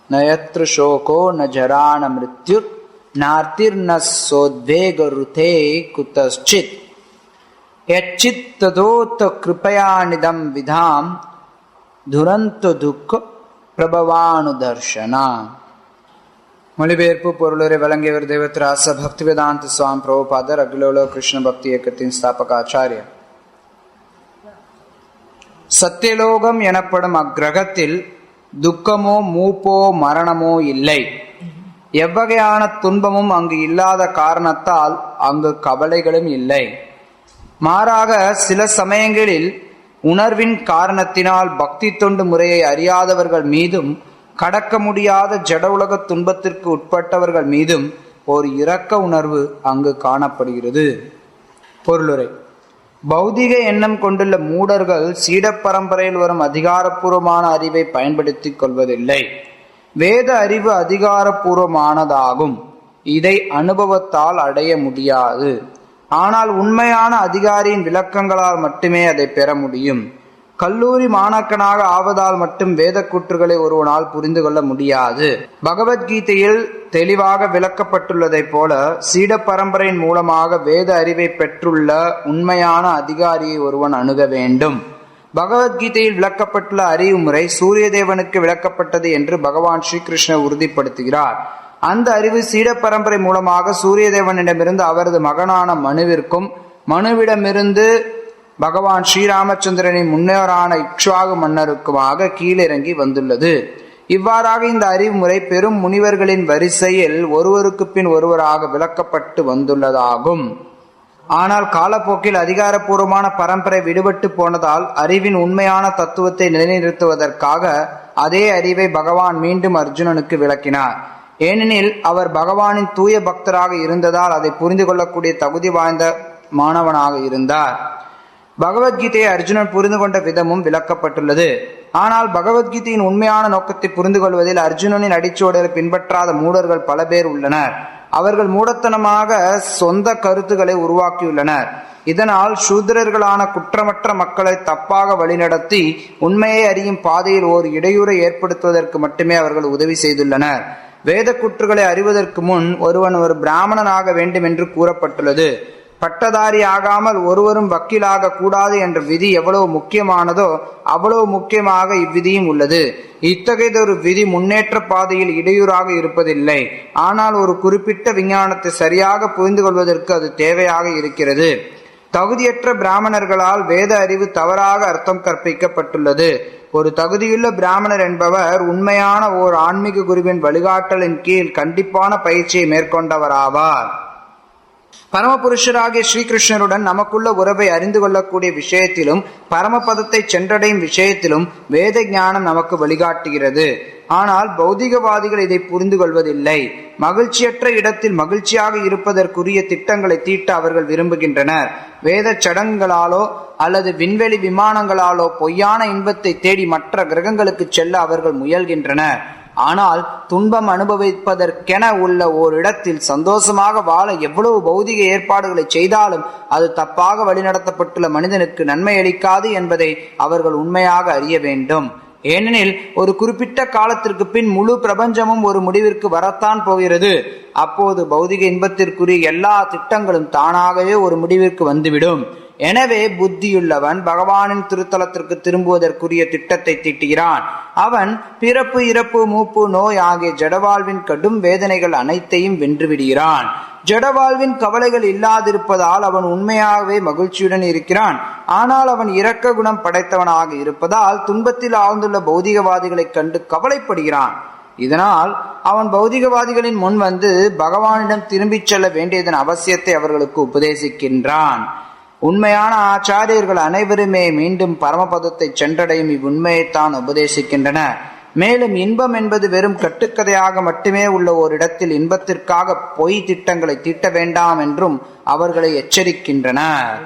நயத்ரு ஷோகோ ந ஜராண மிருத்யுர் நார்த்திர்ந சோத்வேகருதே குதஸ்சித் யச்சித் ததோத்த கிருபயாநிதம் விதாம் துரந்த துக்க பிரபவானு தர்ஷனா. மொழிபெயர்ப்பு பொருளுரை வழங்கியவர் தேவத்ராச பக்திவேதாந்த சுவாமி பிரபுபாதர், அகிலோல கிருஷ்ண பக்தி இயக்கத்தின் ஸ்தாபகாச்சாரியர். சத்தியலோகம் எனப்படும் அக்கிரகத்தில் துக்கமோ மூப்போ மரணமோ இல்லை. எவ்வகையான துன்பமும் அங்கு இல்லாத காரணத்தால் அங்கு கவலைகளும் இல்லை. மாறாக சில சமயங்களில் உணர்வின் காரணத்தினால் பக்தி தொண்டு முறையை அறியாதவர்கள் மீதும் கடக்க முடியாத ஜட உலக துன்பத்திற்கு உட்பட்டவர்கள் மீதும் ஒரு இரக்க உணர்வு அங்கு காணப்படுகிறது. பொருளுரை. பௌதிக எண்ணம் கொண்டுள்ள மூடர்கள் சீட பரம்பரையில் வரும் அதிகாரப்பூர்வமான அறிவை பயன்படுத்திக் கொள்வதில்லை. வேத அறிவு அதிகாரப்பூர்வமானதாகும். இதை அனுபவத்தால் அடைய முடியாது. ஆனால் உண்மையான அதிகாரியின் விளக்கங்களால் மட்டுமே அதை பெற முடியும். கல்லூரி மாணாக்கனாக ஆவதால் மட்டும் வேத கூற்றுகளை ஒருவனால் புரிந்து கொள்ள முடியாது. பகவத்கீதையில் தெளிவாக விளக்கப்பட்டுள்ளதைப் போல சீட பரம்பரையின் மூலமாக வேத அறிவை பெற்றுள்ள உண்மையான அதிகாரியை ஒருவன் அணுக வேண்டும். பகவத்கீதையில் விளக்கப்பட்டுள்ள அறிவு முறை சூரிய தேவனுக்கு விளக்கப்பட்டது என்று பகவான் ஸ்ரீகிருஷ்ணர் உறுதிப்படுத்துகிறார். அந்த அறிவு சீட பரம்பரை மூலமாக சூரிய தேவனிடமிருந்து அவரது மகனான மனுவிற்கும், மனுவிடமிருந்து பகவான் ஸ்ரீராமச்சந்திரனின் முன்னோரான இக்ஷ்வாகு மன்னருக்குமாக கீழிறங்கி வந்துள்ளது. இவ்வாறாக இந்த அறிவுமுறை பெரும் முனிவர்களின் வரிசையில் ஒருவருக்கு பின் ஒருவராக விளக்கப்பட்டு வந்துள்ளதாகும். ஆனால் காலப்போக்கில் அதிகாரப்பூர்வமான பரம்பரை விடுபட்டு போனதால் அறிவின் உண்மையான தத்துவத்தை நிலைநிறுத்துவதற்காக அதே அறிவை பகவான் மீண்டும் அர்ஜுனனுக்கு விளக்கினார். ஏனெனில் அவர் பகவானின் தூய பக்தராக இருந்ததால் அதை புரிந்து கொள்ளக்கூடிய தகுதி வாய்ந்த மாணவனாக இருந்தார். பகவத்கீதையை அர்ஜுனன் புரிந்து கொண்ட விதமும் விளக்கப்பட்டுள்ளது. ஆனால் பகவத்கீதையின் உண்மையான நோக்கத்தை புரிந்து கொள்வதில் அர்ஜுனனின் அடிச்சோடரை பின்பற்றாத மூடர்கள் பல பேர் உள்ளனர். அவர்கள் மூடத்தனமாக சொந்த கருத்துக்களை உருவாக்கியுள்ளனர். இதனால் சூத்திரர்களான குற்றமற்ற மக்களை தப்பாக வழிநடத்தி உண்மையை அறியும் பாதையில் ஓர் இடையூறை ஏற்படுத்துவதற்கு மட்டுமே அவர்கள் உதவி செய்துள்ளனர். வேத கூற்றுகளை அறிவதற்கு முன் ஒருவன் ஒரு பிராமணனாக வேண்டும் என்று கூறப்பட்டுள்ளது. பட்டதாரி ஆகாமல் ஒருவரும் வக்கீலாக கூடாது என்ற விதி எவ்வளவு முக்கியமானதோ அவ்வளவு முக்கியமாக இவ்விதியும் உள்ளது. இத்தகையதொரு விதி முன்னேற்ற பாதையில் இடையூறாக இருப்பதில்லை. ஆனால் ஒரு குறிப்பிட்ட விஞ்ஞானத்தை சரியாக புரிந்து கொள்வதற்கு அது தேவையாக இருக்கிறது. தகுதியற்ற பிராமணர்களால் வேத அறிவு தவறாக அர்த்தம் கற்பிக்கப்பட்டுள்ளது. ஒரு தகுதியுள்ள பிராமணர் என்பவர் உண்மையான ஓர் ஆன்மீக குருவின் வழிகாட்டலின் கீழ் கண்டிப்பான பயிற்சியை மேற்கொண்டவராவார். பரமபுருஷராகிய ஸ்ரீகிருஷ்ணருடன் நமக்குள்ள உறவை அறிந்து கொள்ளக்கூடிய விஷயத்திலும் பரமபதத்தை சென்றடையும் விஷயத்திலும் வேத ஞானம் நமக்கு வழிகாட்டுகிறது. ஆனால் பௌதிகவாதிகள் இதை புரிந்து கொள்வதில்லை. மகிழ்ச்சியற்ற இடத்தில் மகிழ்ச்சியாக இருப்பதற்குரிய திட்டங்களை தீட்ட அவர்கள் விரும்புகின்றனர். வேத சடங்குகளாலோ அல்லது விண்வெளி விமானங்களாலோ பொய்யான இன்பத்தை தேடி மற்ற கிரகங்களுக்கு செல்ல அவர்கள் முயல்கின்றனர். ஆனால் துன்பம் அனுபவிப்பதற்கென உள்ள ஓரிடத்தில் சந்தோஷமாக வாழ எவ்வளவு பௌதிக ஏற்பாடுகளை செய்தாலும் அது தப்பாக வழிநடத்தப்பட்டுள்ள மனிதனுக்கு நன்மை அளிக்காது என்பதை அவர்கள் உண்மையாக அறிய வேண்டும். ஏனெனில் ஒரு குறிப்பிட்ட காலத்திற்கு பின் முழு பிரபஞ்சமும் ஒரு முடிவிற்கு வரத்தான் போகிறது. அப்போது பௌதிக இன்பத்திற்குரிய எல்லா திட்டங்களும் தானாகவே ஒரு முடிவிற்கு வந்துவிடும். எனவே புத்தியுள்ளவன் பகவானின் திருத்தலத்திற்கு திரும்புவதற்குரிய திட்டத்தை தீட்டுகிறான். அவன் பிறப்பு, இறப்பு, மூப்பு, நோய் ஆகிய ஜடவாழ்வின் கடும் வேதனைகள் அனைத்தையும் வென்றுவிடுகிறான். ஜடவாழ்வின் கவலைகள் இல்லாதிருப்பதால் அவன் உண்மையாகவே மகிழ்ச்சியுடன் இருக்கிறான். ஆனால் அவன் இரக்க குணம் படைத்தவனாக இருப்பதால் துன்பத்தில் ஆழ்ந்துள்ள பௌதிகவாதிகளை கண்டு கவலைப்படுகிறான். இதனால் அவன் பௌதிகவாதிகளின் முன் வந்து பகவானிடம் திரும்பிச் செல்ல வேண்டியதன் அவசியத்தை அவர்களுக்கு உபதேசிக்கின்றான். உண்மையான ஆச்சாரியர்கள் அனைவருமே மீண்டும் பரமபதத்தை சென்றடையும் இவ்வுண்மையைத்தான் உபதேசிக்கின்றனர். மேலும் இன்பம் என்பது வெறும் கட்டுக்கதையாக மட்டுமே உள்ள ஓரிடத்தில் இன்பத்திற்காக பொய் திட்டங்களை தீட்ட வேண்டாம் என்றும் அவர்களை எச்சரிக்கின்றனர்.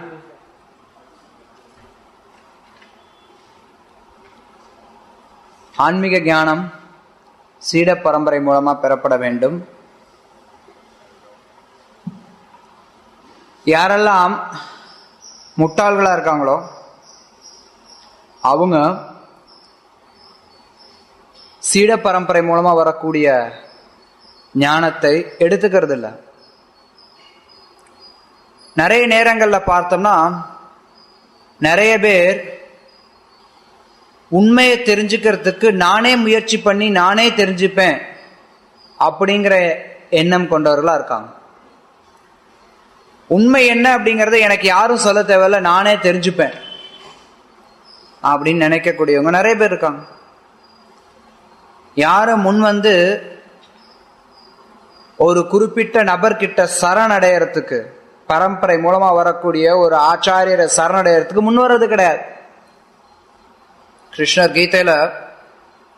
ஆன்மீக ஞானம் சீட பரம்பரை மூலமா பெறப்பட வேண்டும். யாரெல்லாம் முட்டாள்களா இருக்காங்களோ அவங்க சீட பரம்பரை மூலமா வரக்கூடிய ஞானத்தை எடுத்துக்கிறது இல்லை. நிறைய நேரங்கள்ல பார்த்தோம்னா நிறைய பேர் உண்மையை தெரிஞ்சுக்கிறதுக்கு நானே முயற்சி பண்ணி நானே தெரிஞ்சுப்பேன் அப்படிங்கிற எண்ணம் கொண்டவர்களா இருக்காங்க. உண்மை என்ன அப்படிங்கறத எனக்கு யாரும் சொல்ல தேவையில்ல, நானே தெரிஞ்சுப்பேன் அப்படின்னு நினைக்கக்கூடியவங்க நிறைய பேர் இருக்காங்க. யாரும் முன் வந்து ஒரு குறிப்பிட்ட நபர்கிட்ட சரணடையறதுக்கு, பரம்பரை மூலமா வரக்கூடிய ஒரு ஆச்சாரியரை சரணடையறதுக்கு முன் வர்றது கிடையாது. கிருஷ்ணர் கீதையில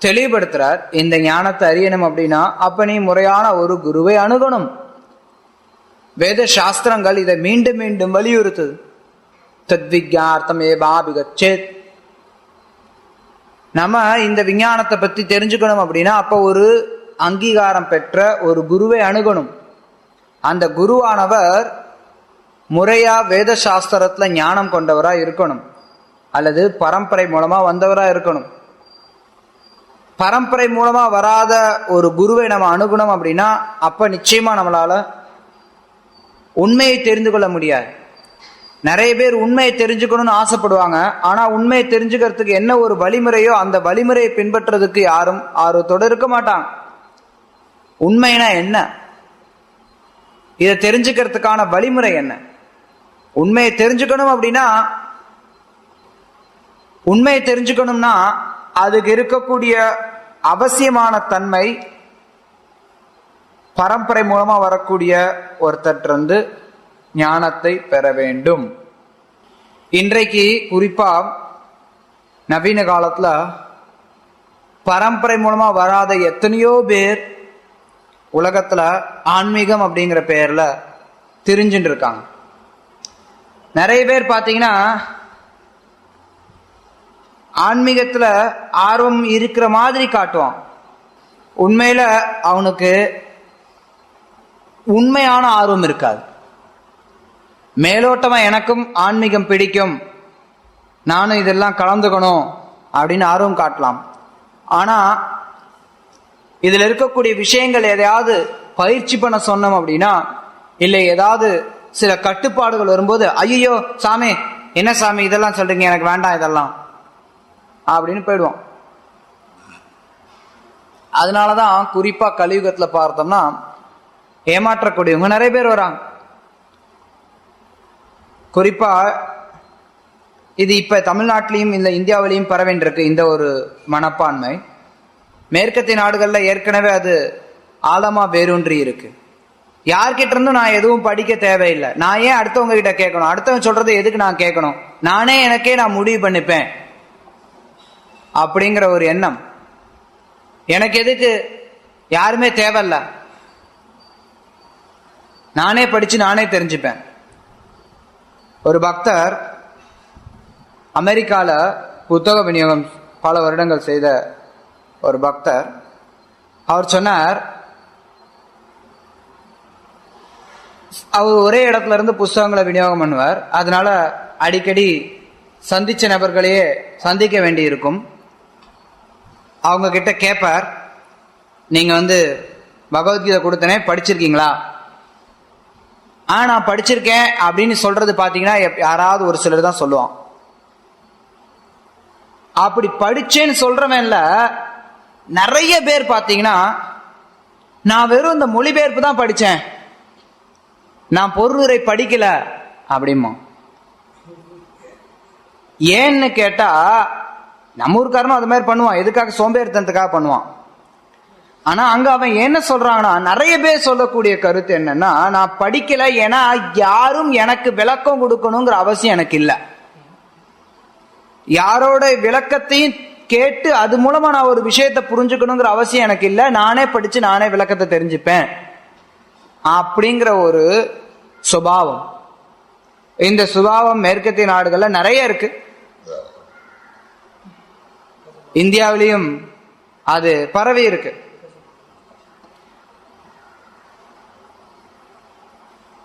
தெளிவுபடுத்துறார், இந்த ஞானத்தை அறியணும் அப்படின்னா அப்ப நீ முறையான ஒரு குருவை அணுகணும். வேத சாஸ்திரங்கள் இதை மீண்டும் மீண்டும் வலியுறுத்துது. தத்விஜ்ஞார்த்தம் ஏபாபிகச்சேத். நம்ம இந்த விஞ்ஞானத்தை பத்தி தெரிஞ்சுக்கணும் அப்படின்னா அப்ப ஒரு அங்கீகாரம் பெற்ற ஒரு குருவை அணுகணும். அந்த குருவானவர் முறையா வேத சாஸ்திரத்துல ஞானம் கொண்டவரா இருக்கணும், அல்லது பரம்பரை மூலமா வந்தவரா இருக்கணும். பரம்பரை மூலமா வராத ஒரு குருவை நம்ம அணுகணும் அப்படின்னா அப்ப நிச்சயமா நம்மளால உண்மையை தெரிந்து கொள்ள முடியாது. நிறைய பேர் உண்மையை தெரிஞ்சுக்கணும்னு ஆசைப்படுவாங்க, ஆனா உண்மையை தெரிஞ்சுக்கிறதுக்கு என்ன ஒரு வழிமுறையோ அந்த வழிமுறையை பின்பற்றதுக்கு யாரும் ஆர்வத்தோடு இருக்க மாட்டாங்க. உண்மைனா என்ன, இதை தெரிஞ்சுக்கிறதுக்கான வழிமுறை என்ன? உண்மையை தெரிஞ்சுக்கணும் அப்படின்னா, உண்மையை தெரிஞ்சுக்கணும்னா அதுக்கு இருக்கக்கூடிய அவசியமான தன்மை பரம்பரை மூலமா வரக்கூடிய ஒருத்தர் ஞானத்தை பெற வேண்டும். இன்றைக்கு குறிப்பா நவீன காலத்துல பரம்பரை மூலமா வராத எத்தனையோ பேர் உலகத்துல ஆன்மீகம் அப்படிங்கிற பெயர்ல திரிஞ்சுட்டு இருக்காங்க. நிறைய பேர் பாத்தீங்கன்னா ஆன்மீகத்துல ஆர்வம் இருக்கிற மாதிரி காட்டுவான், உண்மையில அவனுக்கு உண்மையான ஆர்வம் இருக்காது. மேலோட்டமா எனக்கும் ஆன்மீகம் பிடிக்கும், நானும் இதெல்லாம் கலந்துக்கணும் அப்படின்னு ஆர்வம் காட்டலாம். ஆனா இதுல இருக்கக்கூடிய விஷயங்கள் எதையாவது பயிற்சி பண்ண சொன்னோம் அப்படின்னா, இல்லை ஏதாவது சில கட்டுப்பாடுகள் வரும்போது, ஐயோ சாமி என்ன சாமி இதெல்லாம் சொல்றீங்க, எனக்கு வேண்டாம் இதெல்லாம் அப்படின்னு போயிடுவோம். அதனாலதான் குறிப்பா கலியுகத்துல பார்த்தோம்னா ஏமாற்றக்கூடியவங்க நிறைய பேர் வராங்க. குறிப்பா இது இப்ப தமிழ்நாட்டிலையும் இந்த இந்தியாவிலையும் பரவேண்டிருக்கு இந்த ஒரு மனப்பான்மை. மேற்கத்திய நாடுகள்ல ஏற்கனவே அது ஆழமா வேரூன்றி இருக்கு. யார்கிட்ட இருந்தும் நான் எதுவும் படிக்க தேவையில்லை, நான் ஏன் அடுத்தவங்க கிட்ட கேட்கணும், அடுத்தவங்க சொல்றதை எதுக்கு நான் கேட்கணும், நானே எனக்கே நான் முடிவு பண்ணிப்பேன் அப்படிங்கிற ஒரு எண்ணம். எனக்கு எதுக்கு யாருமே தேவையில்ல, நானே படிச்சு நானே தெரிஞ்சுப்பேன். ஒரு பக்தர் அமெரிக்கால புத்தக விநியோகம் பல வருடங்கள் செய்த ஒரு பக்தர், அவர் சொன்னார், அவர் ஒரே இடத்துல இருந்து புஸ்தகங்களை விநியோகம் பண்ணுவார். அதனால அடிக்கடி சந்திச்ச நபர்களையே சந்திக்க வேண்டி இருக்கும். அவங்க கிட்ட கேட்பார், நீங்க பகவத்கீதை கொடுத்தனே படிச்சிருக்கீங்களா? நான் படிச்சிருக்கேன் அப்படின்னு சொல்றது பாத்தீங்கன்னா யாராவது ஒரு சிலர் தான் சொல்லுவான். அப்படி படிச்சேன்னு சொல்றவன்ல நிறைய பேர் பாத்தீங்கன்னா, நான் வெறும் இந்த மொழிபெயர்ப்பு தான் படிச்சேன், நான் பொருளுரை படிக்கல அப்படிமா. ஏன்னு கேட்டா, நம்ம ஊருக்காரனும் அது மாதிரி பண்ணுவான், எதுக்காக சோம்பேறித்தனத்துக்காக பண்ணுவான். ஆனா அங்க அவன் என்ன சொல்றாங்கன்னா, நிறைய பேர் சொல்லக்கூடிய கருத்து என்னன்னா, நான் படிக்கல ஏன்னா யாரும் எனக்கு விளக்கம் கொடுக்கணுங்கிற அவசியம் எனக்கு இல்லை, யாரோட விளக்கத்தையும் கேட்டு அது மூலமா நான் ஒரு விஷயத்தை புரிஞ்சுக்கணுங்கிற அவசியம் எனக்கு இல்லை, நானே படிச்சு நானே விளக்கத்தை தெரிஞ்சுப்பேன் அப்படிங்கிற ஒரு சுபாவம். இந்த சுபாவம் மேற்கத்திய நாடுகள்ல நிறைய இருக்கு, இந்தியாவிலையும் அது பரவி இருக்கு.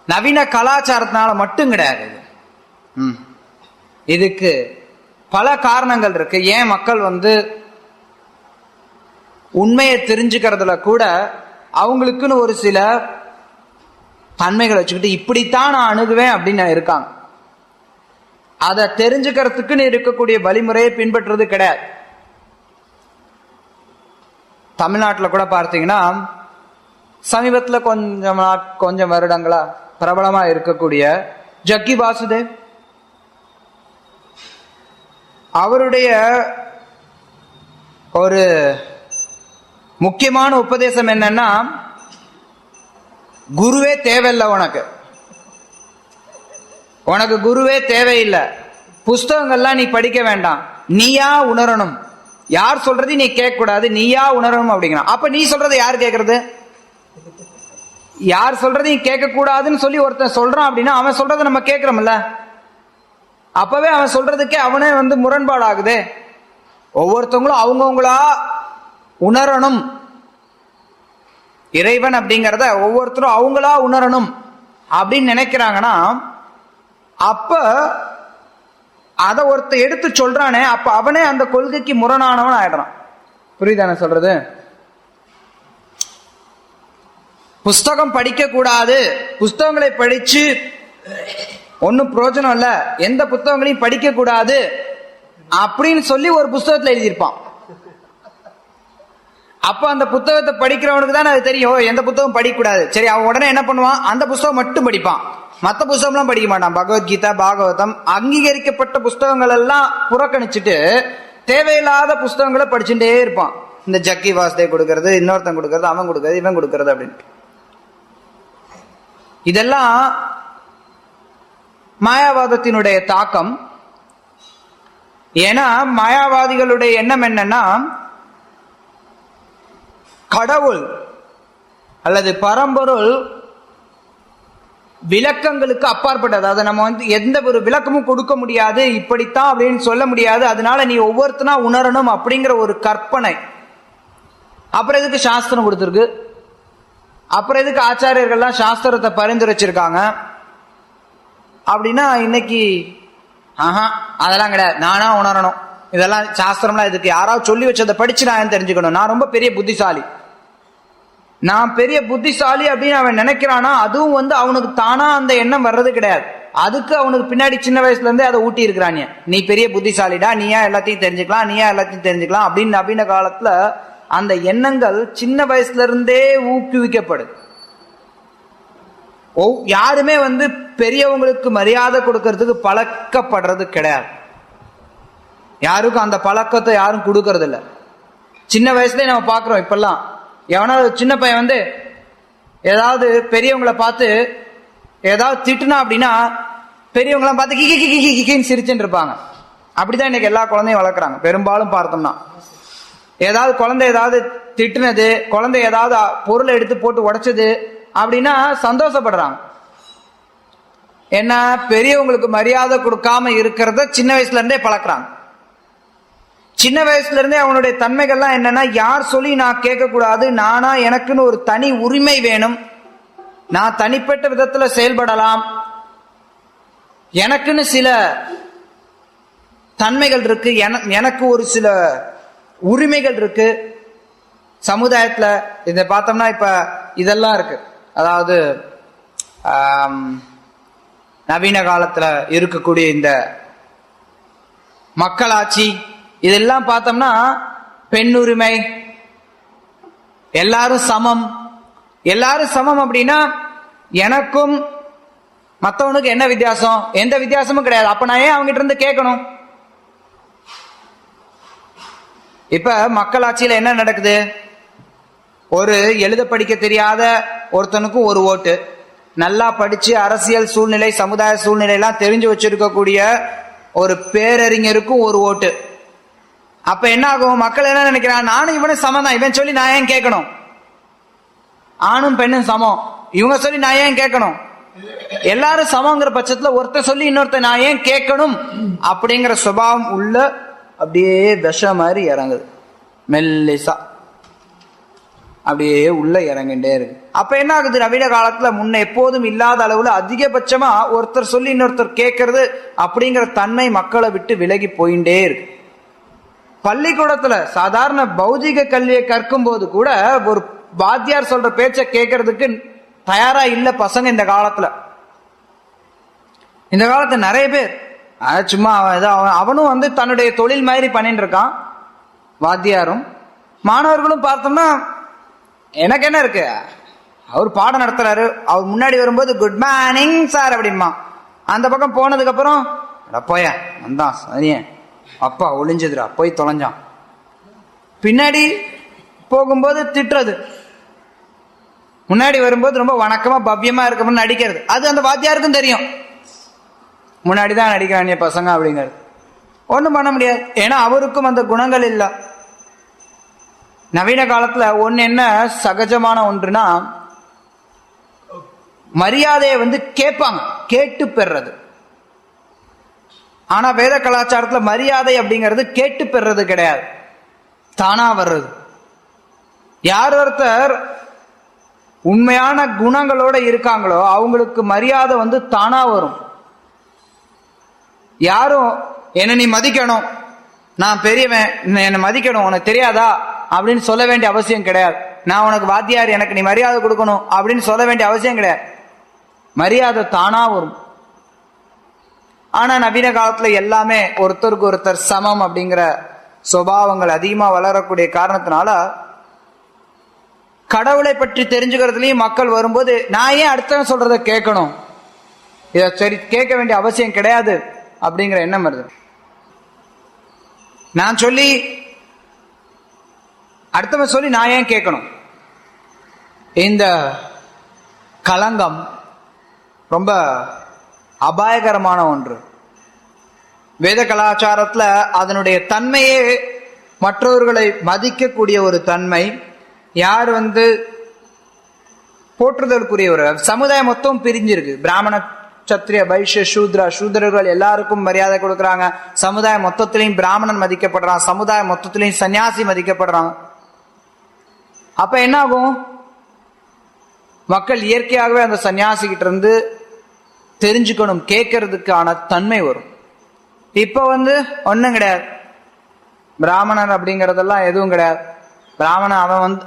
நவீன கலாச்சாரத்தினால மட்டும் கிடையாது, இதுக்கு பல காரணங்கள் இருக்கு. ஏன் மக்கள் உண்மையை தெரிஞ்சுக்கிறதுல கூட அவங்களுக்குன்னு ஒரு சில தன்மைகளை வச்சுக்கிட்டு இப்படித்தான் நான் அணுகுவேன் அப்படின்னு இருக்காங்க. அதை தெரிஞ்சுக்கிறதுக்குன்னு இருக்கக்கூடிய வழிமுறையை பின்பற்றுறது கிடையாது. தமிழ்நாட்டில் கூட பார்த்தீங்கன்னா சமீபத்தில் கொஞ்சம் வருடங்களா பிரபலமா இருக்கக்கூடிய ஜக்கி வாசுதேவ், அவருடைய ஒரு முக்கியமான உபதேசம் என்னன்னா, குருவே தேவையில்லை, உனக்கு குருவே தேவையில்லை, புஸ்தகங்கள்லாம் நீ படிக்க வேண்டாம், நீயா உணரணும், யார் சொல்றது நீ கேட்க கூடாது, நீயா உணரணும் அப்படிங்கிறான். அப்ப நீ சொல்றதை யார் கேட்கறது? யார் சொல்றது நீ கேட்க கூடாதுன்னு சொல்லி ஒருத்தன் சொல்றான் அப்படின்னா அவன் சொல்றதை நம்ம கேட்கிறோம்ல, அப்பவே அவன் சொல்றதுக்கே அவனே முரண்பாடு ஆகுதே. ஒவ்வொருத்தவங்களும் அவங்கவுங்களா உணரணும் இறைவன் அப்படிங்கிறத, ஒவ்வொருத்தரும் அவங்களா உணரணும் அப்படின்னு நினைக்கிறாங்கன்னா, அப்ப அதை ஒருத்த எடுத்து சொல்றானே, அப்ப அவனே அந்த கொள்கைக்கு முரணானவன் ஆயிடுறான். புரியுதானே சொல்றது? புஸ்தகம் படிக்க கூடாது, புஸ்தகங்களை படிச்சு ஒன்னும் பிரயோஜனம் இல்ல, எந்த புத்தகங்களையும் படிக்க கூடாது அப்படின்னு சொல்லி ஒரு புஸ்தகத்துல எழுதியிருப்பான். அப்ப அந்த புத்தகத்தை படிக்கிறவனுக்கு தான் அது தெரியும் எந்த புத்தகம் படிக்க கூடாது. சரி, அவன் உடனே என்ன பண்ணுவான், அந்த புஸ்தகம் மட்டும் படிப்பான், மற்ற புஸ்தகம்லாம் படிக்க மாட்டான். பகவத்கீதா, பாகவதம் அங்கீகரிக்கப்பட்ட புஸ்தகங்கள் எல்லாம் புறக்கணிச்சுட்டு தேவையில்லாத புஸ்தகங்களை படிச்சுட்டே இருப்பான். இந்த ஜக்கி வாசுதேவ் கொடுக்கறது, இன்னொருத்தன் கொடுக்கறது, அவன் கொடுக்கறது, இவன் கொடுக்கறது அப்படின்னு. இதெல்லாம் மாயாவாதத்தினுடைய தாக்கம். ஏன்னா மாயாவாதிகளுடைய எண்ணம் என்னன்னா, கடவுள் அல்லது பரம்பொருள் விளக்கங்களுக்கு அப்பாற்பட்டது. அதை நம்ம எந்த ஒரு விளக்கமும் கொடுக்க முடியாது, இப்படித்தான் அப்படின்னு சொல்ல முடியாது, அதனால நீ ஒவ்வொருத்தனா உணரணும் அப்படிங்கிற ஒரு கற்பனை. அப்புறம் எதுக்கு சாஸ்திரம் கொடுத்துருக்கு? அப்புறம் எதுக்கு ஆச்சாரியர்கள்லாம் சாஸ்திரத்தை பரிந்துரைச்சிருக்காங்க அப்படின்னா, இன்னைக்கு அதெல்லாம் கிடையாது, நானா உணரணும், இதெல்லாம் சாஸ்திரம்லாம் இதுக்கு யாராவது சொல்லி வச்சதை படிச்சு நான் தெரிஞ்சுக்கணும், நான் ரொம்ப பெரிய புத்திசாலி, நான் பெரிய புத்திசாலி அப்படின்னு அவன் நினைக்கிறானா, அதுவும் அவனுக்கு தானா அந்த எண்ணம் வர்றது கிடையாது. அதுக்கு அவனுக்கு பின்னாடி சின்ன வயசுல இருந்தே அதை ஊட்டி இருக்கிறான். நீ பெரிய புத்திசாலிடா, நீயா எல்லாத்தையும் தெரிஞ்சுக்கலாம், நீயா எல்லாத்தையும் தெரிஞ்சுக்கலாம் அப்படின்னு நவீன காலத்துல அந்த எண்ணங்கள் சின்ன வயசுல இருந்தே ஊக்குவிக்கப்படுது. யாருமே பெரியவங்களுக்கு மரியாதை கொடுக்கறதுக்கு பழக்கப்படுறது கிடையாது. யாருக்கும் அந்த பழக்கத்தை யாரும் கொடுக்கறது இல்லை. சின்ன வயசுலயே நம்ம பாக்குறோம். இப்பெல்லாம் எவனாவது சின்ன பையன் ஏதாவது பெரியவங்களை பார்த்து ஏதாவது திட்டுனா அப்படின்னா, பெரியவங்களாம் பார்த்து கிக்கி கிக்கி கிக்கின்னு சிரிச்சுட்டு இருப்பாங்க. அப்படிதான் இன்னைக்கு எல்லா குழந்தையும் வளர்க்குறாங்க. பெரும்பாலும் பார்த்தோம்னா ஏதாவது குழந்தை ஏதாவது திட்டுனது, குழந்தை ஏதாவது பொருளை எடுத்து போட்டு உடைச்சது அப்படின்னா சந்தோஷப்படுறாங்க. என்ன, பெரியவங்களுக்கு மரியாதை கொடுக்காம இருக்கிறத சின்ன வயசுல இருந்தே பழக்கிறாங்க. சின்ன வயசுல இருந்தே அவனுடைய தன்மைகள்லாம் என்னன்னா, யார் சொல்லி நான் கேட்க கூடாது, நானா எனக்குன்னு ஒரு தனி உரிமை வேணும், நான் தனிப்பட்ட விதத்துல செயல்படலாம், எனக்குன்னு சில தன்மைகள் இருக்கு, எனக்கு ஒரு சில உரிமைகள் இருக்கு சமுதாயத்துல. இதை பார்த்தோம்னா இப்ப இதெல்லாம் இருக்கு. அதாவது நவீன காலத்துல இருக்கக்கூடிய இந்த மக்களாட்சி, இதெல்லாம் பார்த்தோம்னா பெண் உரிமை, எல்லாரும் சமம். எல்லாரும் சமம் அப்படின்னா எனக்கும் மற்றவனுக்கு என்ன வித்தியாசம்? எந்த வித்தியாசமும் கிடையாது. அப்ப நான் ஏன் அவங்ககிட்ட இருந்து கேட்கணும்? இப்ப மக்களாட்சியில என்ன நடக்குது? ஒரு எழுத படிக்க தெரியாத ஒருத்தனுக்கும் ஒரு ஓட்டு, நல்லா படிச்சு அரசியல் சூழ்நிலை, சமுதாய சூழ்நிலை எல்லாம் தெரிஞ்சு வச்சிருக்கக்கூடிய ஒரு பேரறிஞருக்கும் ஒரு ஓட்டு. அப்ப என்ன ஆகும்? மக்கள் என்ன நினைக்கிறான், நானும் இவனும் சமம் தான், இவன் சொல்லி நான் ஏன் கேட்கணும்? ஆணும் பெண்ணும் சமம், இவங்க சொல்லி நான் ஏன் கேட்கணும்? எல்லாரும் சமங்கிற பட்சத்துல ஒருத்தர் சொல்லி இன்னொருத்த நான் ஏன் கேட்கணும் அப்படிங்கிற சுபாவம் உள்ள அப்படியே விஷ மாதிரி இறங்குது, மெல்லிசா அப்படியே உள்ள இறங்கிட்டே இருக்கு. அப்ப என்ன ஆகுது? நவீன காலத்துல முன்ன எப்போதும் இல்லாத அளவுல அதிகபட்சமா ஒருத்தர் சொல்லி இன்னொருத்தர் கேட்கறது அப்படிங்கிற தன்மை மக்களை விட்டு விலகி போயிட்டே இருக்கு. பள்ளிக்கூடத்துல சாதாரண பௌதிக கல்வியை கற்கும் போது கூட ஒரு வாத்தியார் சொல்ற பேச்சை கேட்கறதுக்கு தயாரா இல்ல பசங்க இந்த காலத்துல. இந்த காலத்துல நிறைய பேர் சும்மா அவனும் வந்து தன்னுடைய தொழில் மாதிரி பண்ணிட்டு இருக்கான். வாத்தியாரும் மாணவர்களும் பார்த்தோம்னா எனக்கு என்ன இருக்கு, அவர் பாடம் நடத்துறாரு, அவர் முன்னாடி வரும்போது குட் மார்னிங் சார் அப்படிமா, அந்த பக்கம் போனதுக்கு அப்புறம் போய வந்தான் சரியே அப்பா ஒளிஞ்சதுடா போய் தொலைஞ்சான், பின்னாடி போகும்போது திட்டுறது, முன்னாடி வரும்போது ரொம்ப வணக்கமா பவ்யமா இருக்கணும்னு நடிக்கிறது. அது அந்த வாத்தியாருக்கும் தெரியும் முன்னாடிதான் நடிக்கிறாங்க பசங்க அப்படிங்கிறது. ஒண்ணும் பண்ண முடியாது, ஏன்னா அவருக்கும் அந்த குணங்கள் இல்ல. நவீன காலத்துல ஒண்ணு என்ன சகஜமான ஒன்றுனா மரியாதையை வந்து கேட்பாங்க, கேட்டு பெறுறது. ஆனா வேத கலாச்சாரத்துல மரியாதை அப்படிங்கிறது கேட்டு பெறுறது கிடையாது, தானா வர்றது. யார் ஒருத்தர் உண்மையான குணங்களோட இருக்காங்களோ அவங்களுக்கு மரியாதை வந்து தானா வரும். யாரும் என்ன நீ மதிக்கணும், நான் பெரியவன் என்னை மதிக்கணும், உனக்கு தெரியாதா அப்படின்னு சொல்ல வேண்டிய அவசியம் கிடையாது. நான் உனக்கு வாத்தியார், எனக்கு நீ மரியாதை கொடுக்கணும் அப்படின்னு சொல்ல வேண்டிய அவசியம் கிடையாது. மரியாதை தானா வரும். ஆனா நவீன காலத்துல எல்லாமே ஒருத்தருக்கு ஒருத்தர் சமம் அப்படிங்கிற சுபாவங்கள் அதிகமா வளரக்கூடிய காரணத்தினால கடவுளை பற்றி தெரிஞ்சுக்கிறதுலயும் மக்கள் வரும்போது நான் ஏன் அடுத்தவன் சொல்றத கேட்கணும், இத சரி கேட்க வேண்டிய அவசியம் கிடையாது அப்படிங்கிற எண்ணம் வருது. நான் சொல்லி அடுத்தவன் சொல்லி நான் ஏன் கேட்கணும். இந்த களங்கம் ரொம்ப அபாயகரமான ஒன்று. வேத கலாச்சாரத்துல அதனுடைய தன்மையே மற்றவர்களை மதிக்கக்கூடிய ஒரு தன்மை. யார் வந்து போற்றுதலுக்குரியவர், சமுதாயம் மொத்தம் பிரிஞ்சிருக்கு. பிராமண சத்திரிய வைஷ்ய சூத்ரா, சூத்ரர்கள் எல்லாருக்கும் மரியாதை கொடுக்கறாங்க. சமுதாயம் மொத்தத்திலையும் பிராமணன் மதிக்கப்படுறான், சமுதாயம் மொத்தத்திலையும் சன்னியாசி மதிக்கப்படுறாங்க. அப்ப என்ன ஆகும், மக்கள் இயற்கையாகவே அந்த சன்னியாசி கிட்ட இருந்து தெரிஞ்சுக்கணும் கேட்கறதுக்கான தன்மை வரும். இப்ப வந்து ஒண்ணும் கிடையாது, பிராமணன் அப்படிங்கறதெல்லாம் எதுவும் கிடையாது. பிராமணன் அவன் வந்து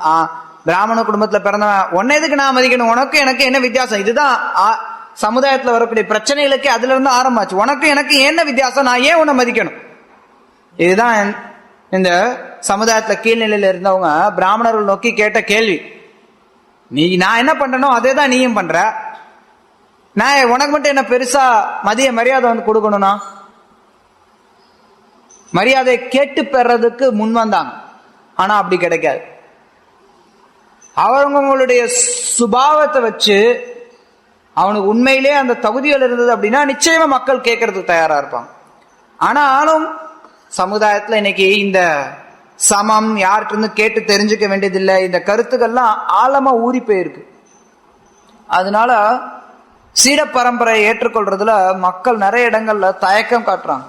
பிராமண குடும்பத்துல பிறந்தவன், உன்ன எதுக்கு நான் மதிக்கணும், உனக்கு எனக்கு என்ன வித்தியாசம். இதுதான் சமுதாயத்துல வரக்கூடிய பிரச்சனைகளுக்கு அதுல இருந்து ஆரம்பிச்சு. உனக்கு எனக்கு என்ன வித்தியாசம், நான் ஏன் உன்னை மதிக்கணும். இதுதான் இந்த சமுதாயத்துல கீழ்நிலையில இருந்தவங்க பிராமணர்கள் நோக்கி கேட்ட கேள்வி. நான் என்ன பண்றனோ அதே தான் நீயும் பண்ற, நான் உனக்கு மட்டும் என்ன பெருசா மரியாதை வந்து கொடுக்கணும்னா. மரியாதை கேட்டு பெறதுக்கு முன் வந்தாங்க, ஆனா அப்படி கிடைக்காது. அவங்களுடைய சுபாவத்தை வச்சு அவனுக்கு உண்மையிலே அந்த தகுதிகள் இருந்தது அப்படின்னா நிச்சயமா மக்கள் கேட்கறதுக்கு தயாரா இருப்பாங்க. ஆனாலும் சமுதாயத்துல இன்னைக்கு இந்த சமம் யார்கிட்ட இருந்து கேட்டு தெரிஞ்சுக்க வேண்டியதில்லை, இந்த கருத்துக்கள்லாம் ஆழமா ஊறி போயிருக்கு. அதனால சீட பரம்பரையை ஏற்றுக்கொள்றதுல மக்கள் நிறைய இடங்கள்ல தயக்கம் காட்டுறாங்க.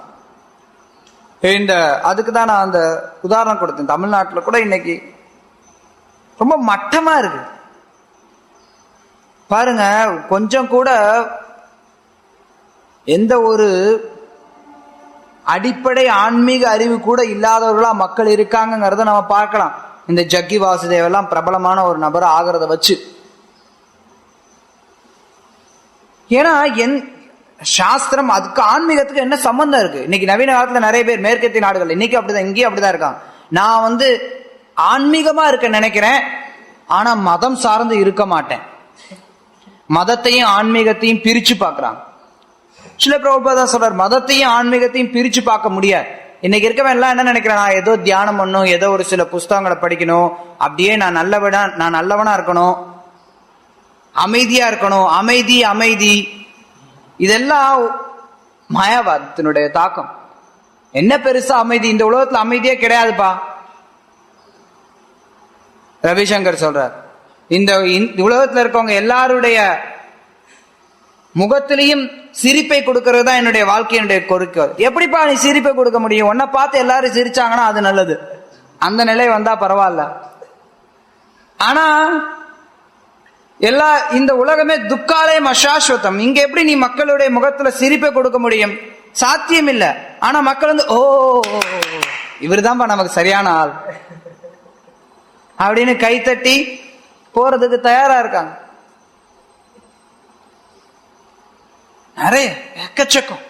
அதுக்குதான் நான் அந்த உதாரணம் கொடுத்தேன். தமிழ்நாட்டுல கூட இன்னைக்கு ரொம்ப மட்டமா இருக்கு பாருங்க. கொஞ்சம் கூட எந்த ஒரு அடிப்படை ஆன்மீக அறிவு கூட இல்லாதவர்களா மக்கள் இருக்காங்கிறத நம்ம பார்க்கலாம். இந்த ஜக்கி வாசுதேவ் எல்லாம் பிரபலமான ஒரு நபர் ஆகிறத வச்சு. ஏன்னா சாஸ்திரம் அதுக்கு ஆன்மீகத்துக்கு என்ன சம்பந்தம் இருக்கு. இன்னைக்கு நவீன காலத்துல நிறைய பேர் மேற்கத்திய நாடுகள் இன்னைக்கு அப்படிதான், இங்கேயும் அப்படிதான் இருக்காங்க. நான் வந்து ஆன்மீகமா இருக்க நினைக்கிறேன், ஆனா மதம் சார்ந்து இருக்க மாட்டேன். மதத்தையும் ஆன்மீகத்தையும் பிரிச்சு பார்க்கறாங்க. சில பிரபுபாதா சொல்றார், மதத்தையும் ஆன்மீகத்தையும் பிரிச்சு பார்க்க முடியாது. இன்னைக்கு இருக்கவன் எல்லாம் என்ன நினைக்கிறேன், நான் ஏதோ தியானம் பண்ணும், ஏதோ ஒரு சில புஸ்தகங்களை படிக்கணும், அப்படியே நான் நல்லவனா இருக்கணும், அமைதியா இருக்கணும், அமைதி. இதெல்லாம் மாயாவாதத்தினுடைய தாக்கம். என்ன பெருசா அமைதி, இந்த உலகத்துல அமைதியே கிடையாதுப்பா. ரவிசங்கர் சொல்றார், இந்த உலகத்துல இருக்கவங்க எல்லாருடைய முகத்திலையும் சிரிப்பை கொடுக்கறது தான் என்னுடைய வாழ்க்கையினுடைய கோரிக்கை. எப்படிப்பா நீ சிரிப்பை கொடுக்க முடியும், உன்னை பார்த்து எல்லாரும் சிரிச்சாங்கன்னா அது நல்லது, அந்த நிலை வந்தா பரவாயில்ல. ஆனா இந்த உலகமே துக்காலயம் அசாஸ்வதம். இங்க எப்படி நீ மக்களுடைய முகத்துல சிரிப்பை கொடுக்க முடியும், சாத்தியம் இல்லை. ஆனா மக்கள் வந்து ஓ இவர் தான்ப்பா நமக்கு சரியான ஆள் அப்படின்னு கைத்தட்டி போறதுக்கு தயாரா இருக்காங்க. நிறைய எக்கச்சக்கம்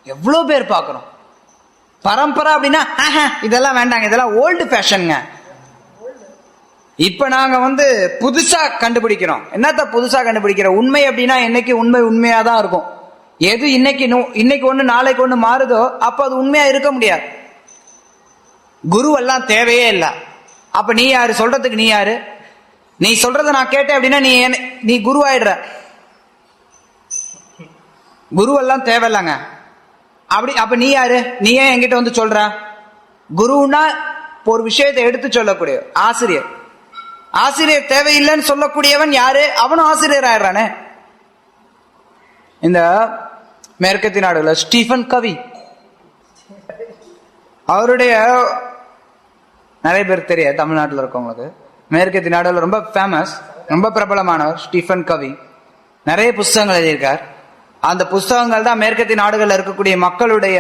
எவ்வளவு பேர் பார்க்கிறோம். பரம்பரை அப்படின்னா இதெல்லாம் வேண்டாங்க, இதெல்லாம் ஓல்டு ஃபேஷனுங்க. இப்ப நாங்க புதுசா கண்டுபிடிக்கிறோம். என்னத்த புதுசா கண்டுபிடிக்கிறோம்? உண்மை அப்படின்னா என்னைக்கு உண்மை உண்மையா தான் இருக்கும். எது இன்னைக்கு ஒண்ணு நாளைக்கு ஒண்ணு மாறுதோ அப்ப அது உண்மையா இருக்க முடியாது. குருவெல்லாம் தேவையே இல்லை. அப்ப நீ யாரு சொல்றதுக்கு? நீ யாரு? நீ சொல்றத நான் கேட்டேன் அப்படின்னா நீ குருவாயிடுற. குருவெல்லாம் தேவையில்லைங்க. அப்ப நீ யாரு? நீ ஏன் என்கிட்ட சொல்ற? குருன்னா ஒரு விஷயத்தை எடுத்து சொல்லக்கூடிய ஆசிரியர். ஆசிரியர் தேவையில்லைன்னு சொல்லக்கூடியவன் யாரு? அவனும் ஆசிரியர் ஆயிடுறானே. இந்த மேற்கத்திய நாடுல ஸ்டீஃபன் கவி, அவருடைய நிறைய பேர் தெரியாது தமிழ்நாட்டில் இருக்கவங்களுக்கு. மேற்கத்திய நாடுல ரொம்ப ஃபேமஸ், ரொம்ப பிரபலமானவர் ஸ்டீஃபன் கவி. நிறைய புஸ்தகங்கள் எழுதியிருக்கார். அந்த புஸ்தகங்கள் தான் மேற்கத்திய நாடுகள்ல இருக்கக்கூடிய மக்களுடைய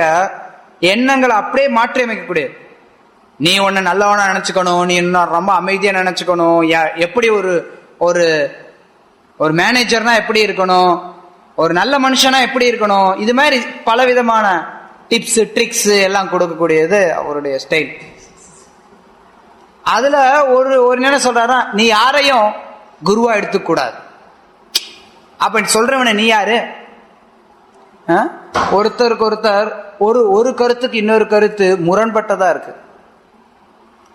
எண்ணங்களை அப்படியே மாற்றி அமைக்கக்கூடியது. நீ ஒன்னு நல்லவனா நினைச்சுக்கணும், நீ இன்னும் ரொம்ப அமைதியா நினைச்சுக்கணும், எப்படி ஒரு ஒரு மேனேஜர்னா எப்படி இருக்கணும், ஒரு நல்ல மனுஷனா எப்படி இருக்கணும், இது மாதிரி பல விதமான டிப்ஸ் ட்ரிக்ஸ் எல்லாம் கொடுக்கக்கூடியது அவருடைய ஸ்டைல். அதுல ஒரு என்ன சொல்றாரா, நீ யாரையும் குருவா எடுத்துக்க கூடாது. அப்ப சொல்றவன நீ யாரு? ஒருத்தருக்கு ஒருத்தர் ஒரு கருத்துக்கு இன்னொரு கருத்து முரண்பட்டதா இருக்கு.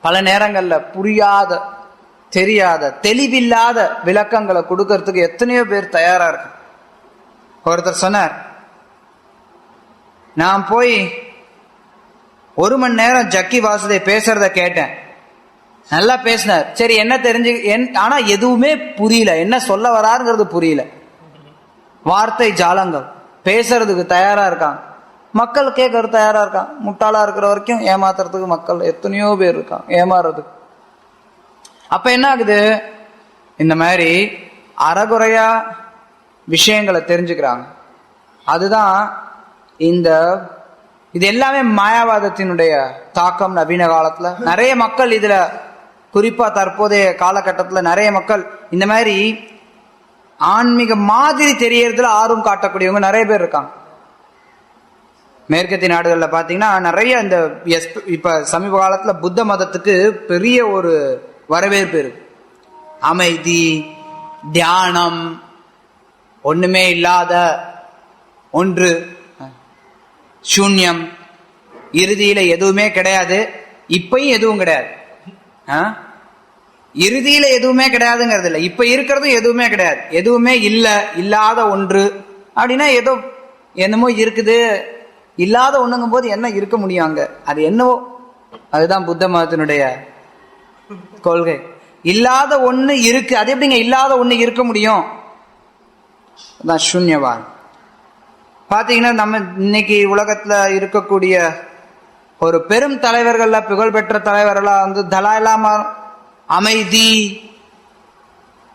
பல நேரங்கள்ல புரியாத, தெரியாத, தெளிவில்லாத விளக்கங்களை கொடுக்கறதுக்கு எத்தனையோ பேர் தயாரா இருக்கு. ஒருத்தர் சொன்னார், நான் போய் 1 மணி நேரம் ஜக்கி வாசுதே பேசுறத கேட்டேன். நல்லா பேசினார், சரி என்ன தெரிஞ்சு, ஆனா எதுவுமே புரியல, என்ன சொல்ல வராருங்கிறது புரியல. வார்த்தை ஜாலங்கள், பேசுறதுக்கு தயாரா இருக்காங்க, மக்கள் கேட்கறது தயாரா இருக்காங்க. முட்டாளா இருக்கிற வரைக்கும் ஏமாத்துறதுக்கு மக்கள் எத்தனையோ பேர் இருக்காங்க, ஏமாறதுக்கு. அப்ப என்ன ஆகுது, இந்த மாதிரி அறகுறையா விஷயங்களை தெரிஞ்சுக்கிறாங்க. அதுதான் இது எல்லாமே மாயாவாதத்தினுடைய தாக்கம். நவீன காலத்துல நிறைய மக்கள், இதுல குறிப்பா தற்போதைய காலகட்டத்துல நிறைய மக்கள் இந்த மாதிரி ஆன்மீக மாதிரி தெரியறதுல ஆர்வம் காட்டக்கூடியவங்க நிறைய பேர் இருக்காங்க. மேற்கத்திய நாடுகள்ல பாத்தீங்கன்னா நிறைய இந்த இப்ப சமீப காலத்துல புத்த மதத்துக்கு பெரிய ஒரு வரவேற்பு இருக்கு. அமைதி, தியானம், ஒண்ணுமே இல்லாத ஒன்று, சூன்யம், இறுதியில எதுவுமே கிடையாது, இப்பயும் எதுவும் கிடையாது. இறுதியில எதுவுமே கிடையாதுங்கிறது இல்லை, இப்ப இருக்கிறதும் எதுவுமே கிடையாது, எதுவுமே இல்லாத ஒன்று அப்படின்னா ஏதோ என்னமோ இருக்குது. இல்லாத ஒண்ணுங்கும் போது என்ன இருக்க முடியும் அங்க? அது என்னவோ, அதுதான் புத்த மதத்தினுடைய கொள்கை. இல்லாத ஒண்ணு இருக்கு, அது எப்படிங்க இல்லாத ஒண்ணு இருக்க முடியும்? அதான் சூன்யவாதம். பாத்தீங்கன்னா நம்ம இன்னைக்கு உலகத்துல இருக்கக்கூடிய ஒரு பெரும் தலைவர்கள்ல, புகழ்பெற்ற தலைவர்களா தலாய் லாமா, அமைதி,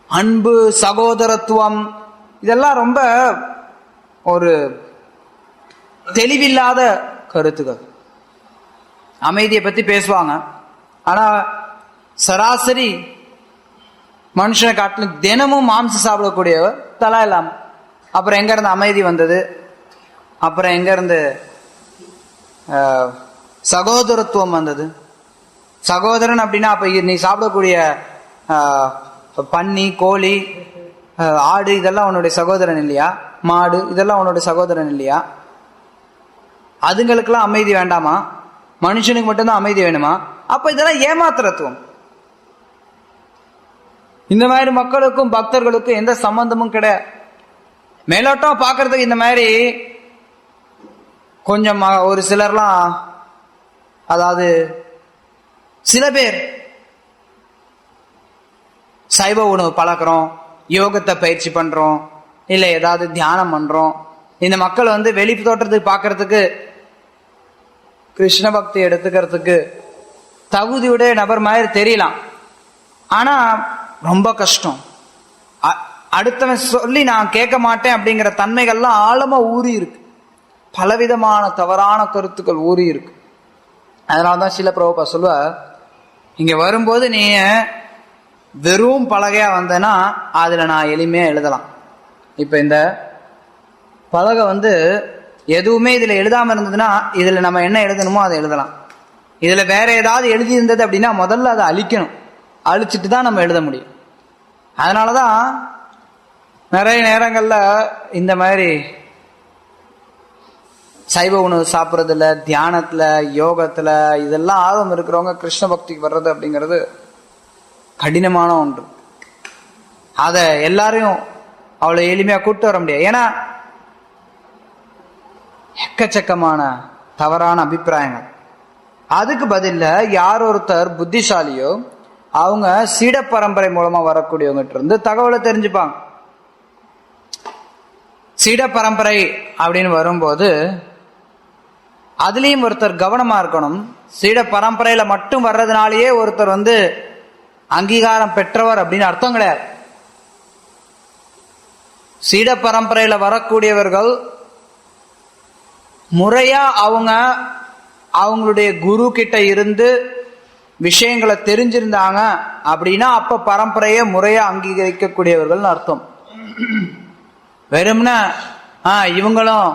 அன்பு, சகோதரத்துவம், இதெல்லாம் ரொம்ப ஒரு தெளிவில்லாத கருத்துக்கள். அமைதியை பத்தி பேசுவாங்க, ஆனா சராசரி மனுஷனை காட்டிலும் தினமும் மாம்சம் சாப்பிடக்கூடியவர் தலாய் லாமா. அப்புறம் எங்க இருந்து அமைதி வந்தது? அப்புறம் எங்க இருந்து சகோதரத்துவம் வந்தது? சகோதரன் அப்படின்னா அப்ப நீ சாப்பிடக்கூடிய பன்னி, கோழி, ஆடு இதெல்லாம் உன்னுடைய சகோதரன் இல்லையா? மாடு இதெல்லாம் உன்னுடைய சகோதரன் இல்லையா? அதுங்களுக்கெல்லாம் அமைதி வேண்டாமா? மனுஷனுக்கு மட்டும்தான் அமைதி வேணுமா? அப்ப இதெல்லாம் ஏமாத்துறத்துவம். இந்த மாதிரி மக்களுக்கும் பக்தர்களுக்கும் எந்த சம்பந்தமும் கிடையாது. மேலோட்டம் பாக்குறதுக்கு இந்த மாதிரி கொஞ்சம் ஒரு சிலர்லாம், அதாவது சில பேர் சைவ உணவு பழக்கிறோம், யோகத்தை பயிற்சி பண்றோம், இல்ல ஏதாவது தியானம் பண்றோம். இந்த மக்கள் வெளி தோற்றத்துக்கு பாக்குறதுக்கு, கிருஷ்ண பக்தி எடுத்துக்கிறதுக்கு தகுதியுடைய நபர் மாதிரி தெரியலாம். ஆனா ரொம்ப கஷ்டம். அடுத்தவன் சொல்லி நான் கேட்க மாட்டேன் அப்படிங்கிற தன்மைகள்லாம் ஆழமா ஊறி இருக்கு. பலவிதமான தவறான கருத்துக்கள் ஊறி இருக்கு. அதனால்தான் சில பிரபுபா சொல்லுவார், இங்க வரும்போது நீ வெறும் பலகையா வந்தனா அதுல நான் எளிமையா எழுதலாம். இப்ப இந்த பலகை எதுவுமே இதுல எழுதாம இருந்ததுன்னா இதுல நம்ம என்ன எழுதணுமோ அதை எழுதலாம். இதுல வேற ஏதாவது எழுதி இருந்தது அப்படின்னா முதல்ல அதை அழிக்கணும், அழிச்சிட்டு தான் நம்ம எழுத முடியும். அதனாலதான் நிறைய நேரங்கள்ல இந்த மாதிரி சைவ உணவு சாப்பிட்றதுல, தியானத்துல, யோகத்துல இதெல்லாம் ஆர்வம் இருக்கிறவங்க கிருஷ்ண பக்திக்கு வர்றது அப்படிங்கிறது கடினமான ஒன்று. அதை எல்லாரையும் அவ்வளவு எளிமையா கூப்பிட்டு வர முடியாது. ஏன்னா எக்கச்சக்கமான தவறான அபிப்பிராயங்கள். அதுக்கு பதில யார் ஒருத்தர் புத்திசாலியோ அவங்க சீட பரம்பரை மூலமா வரக்கூடியவங்கிட்ட இருந்து தகவலை தெரிஞ்சுப்பாங்க. சீட பரம்பரை அப்படின்னு வரும்போது அதுலயும் ஒருத்தர் கவனமா இருக்கணும். சீட பரம்பரையில மட்டும் வர்றதுனாலேயே ஒருத்தர் அங்கீகாரம் பெற்றவர் அப்படின்னு அர்த்தம் கிடையாது. சீட பரம்பரையில வரக்கூடியவர்கள் முறையா அவங்களுடைய குரு கிட்ட இருந்து விஷயங்களை தெரிஞ்சிருந்தாங்க அப்படின்னா அப்ப பரம்பரையை முறையா அங்கீகரிக்கக்கூடியவர்கள் அர்த்தம். வெறும்னா இவங்களும்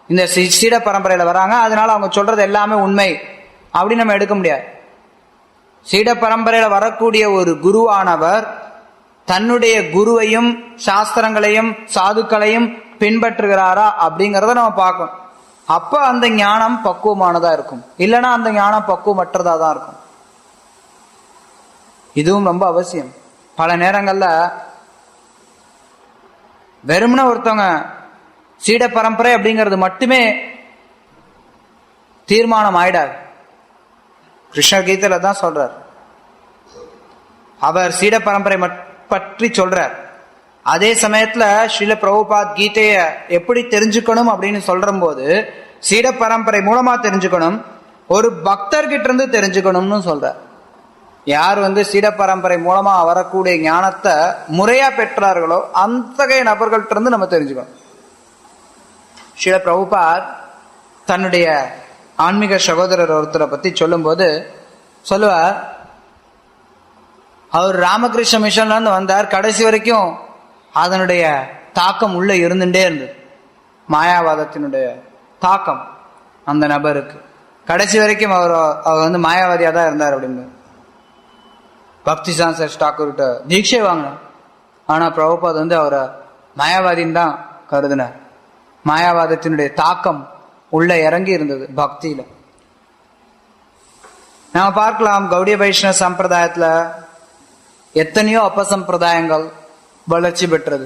இந்த சீட பரம்பரையில வராங்க அதனால அவங்க சொல்றது எல்லாமே உண்மை அப்படின்னு நம்ம எடுக்க முடியாது. சீட பரம்பரையில வரக்கூடிய ஒரு குருவானவர் தன்னுடைய குருவையும் சாஸ்திரங்களையும் சாதுக்களையும் பின்பற்றுகிறாரா அப்படிங்கிறத நம்ம பார்க்கணும். அப்ப அந்த ஞானம் பக்குவமானதா இருக்கும், இல்லைன்னா அந்த ஞானம் பக்குவமற்றதா தான் இருக்கும். இதுவும் ரொம்ப அவசியம். பல நேரங்கள்ல வெறும்னா ஒருத்தவங்க சீட பரம்பரை அப்படிங்கிறது மட்டுமே தீர்மானம் ஆயிடாது. கிருஷ்ணர் கீதையில தான் சொல்றார், அவர் சீட பரம்பரை பற்றி சொல்றார். அதே சமயத்துல ஸ்ரீல பிரபுபாத் கீதைய எப்படி தெரிஞ்சுக்கணும் அப்படின்னு சொல்ற போது சீட பரம்பரை மூலமா தெரிஞ்சுக்கணும், ஒரு பக்தர்கிட்ட இருந்து தெரிஞ்சுக்கணும்னு சொல்றார். யார் சீட பரம்பரை மூலமா வரக்கூடிய ஞானத்தை முறையா பெற்றார்களோ அத்தகைய நபர்கள்ட்ட இருந்து நம்ம தெரிஞ்சுக்கணும். ஸ்ரீல பிரபுபாத் தன்னுடைய ஆன்மீக சகோதரர் ஒருத்தரை பத்தி சொல்லும் போது சொல்லுவார், அவர் ராமகிருஷ்ண மிஷன்ல இருந்து வந்தார், கடைசி வரைக்கும் அதனுடைய தாக்கம் உள்ள இருந்துட்டே இருந்தது. மாயாவாதத்தினுடைய தாக்கம் அந்த நபருக்கு கடைசி வரைக்கும் அவர் மாயாவாதியா தான் இருந்தார் அப்படின்னு பக்தி சான்சர் டாக்கூர்கிட்ட தீட்சை வாங்கினார். ஆனா பிரபுபாத் அவரை மாயாவாதின்னு தான் கருதினார். மாயாவாதத்தினுடைய தாக்கம் உள்ள இறங்கி இருந்தது பக்தியில. நாம பார்க்கலாம் கௌடிய வைஷ்ணவ சம்பிரதாயத்துல எத்தனையோ அப்பசம்பிரதாயங்கள் வளர்ச்சி பெற்றது.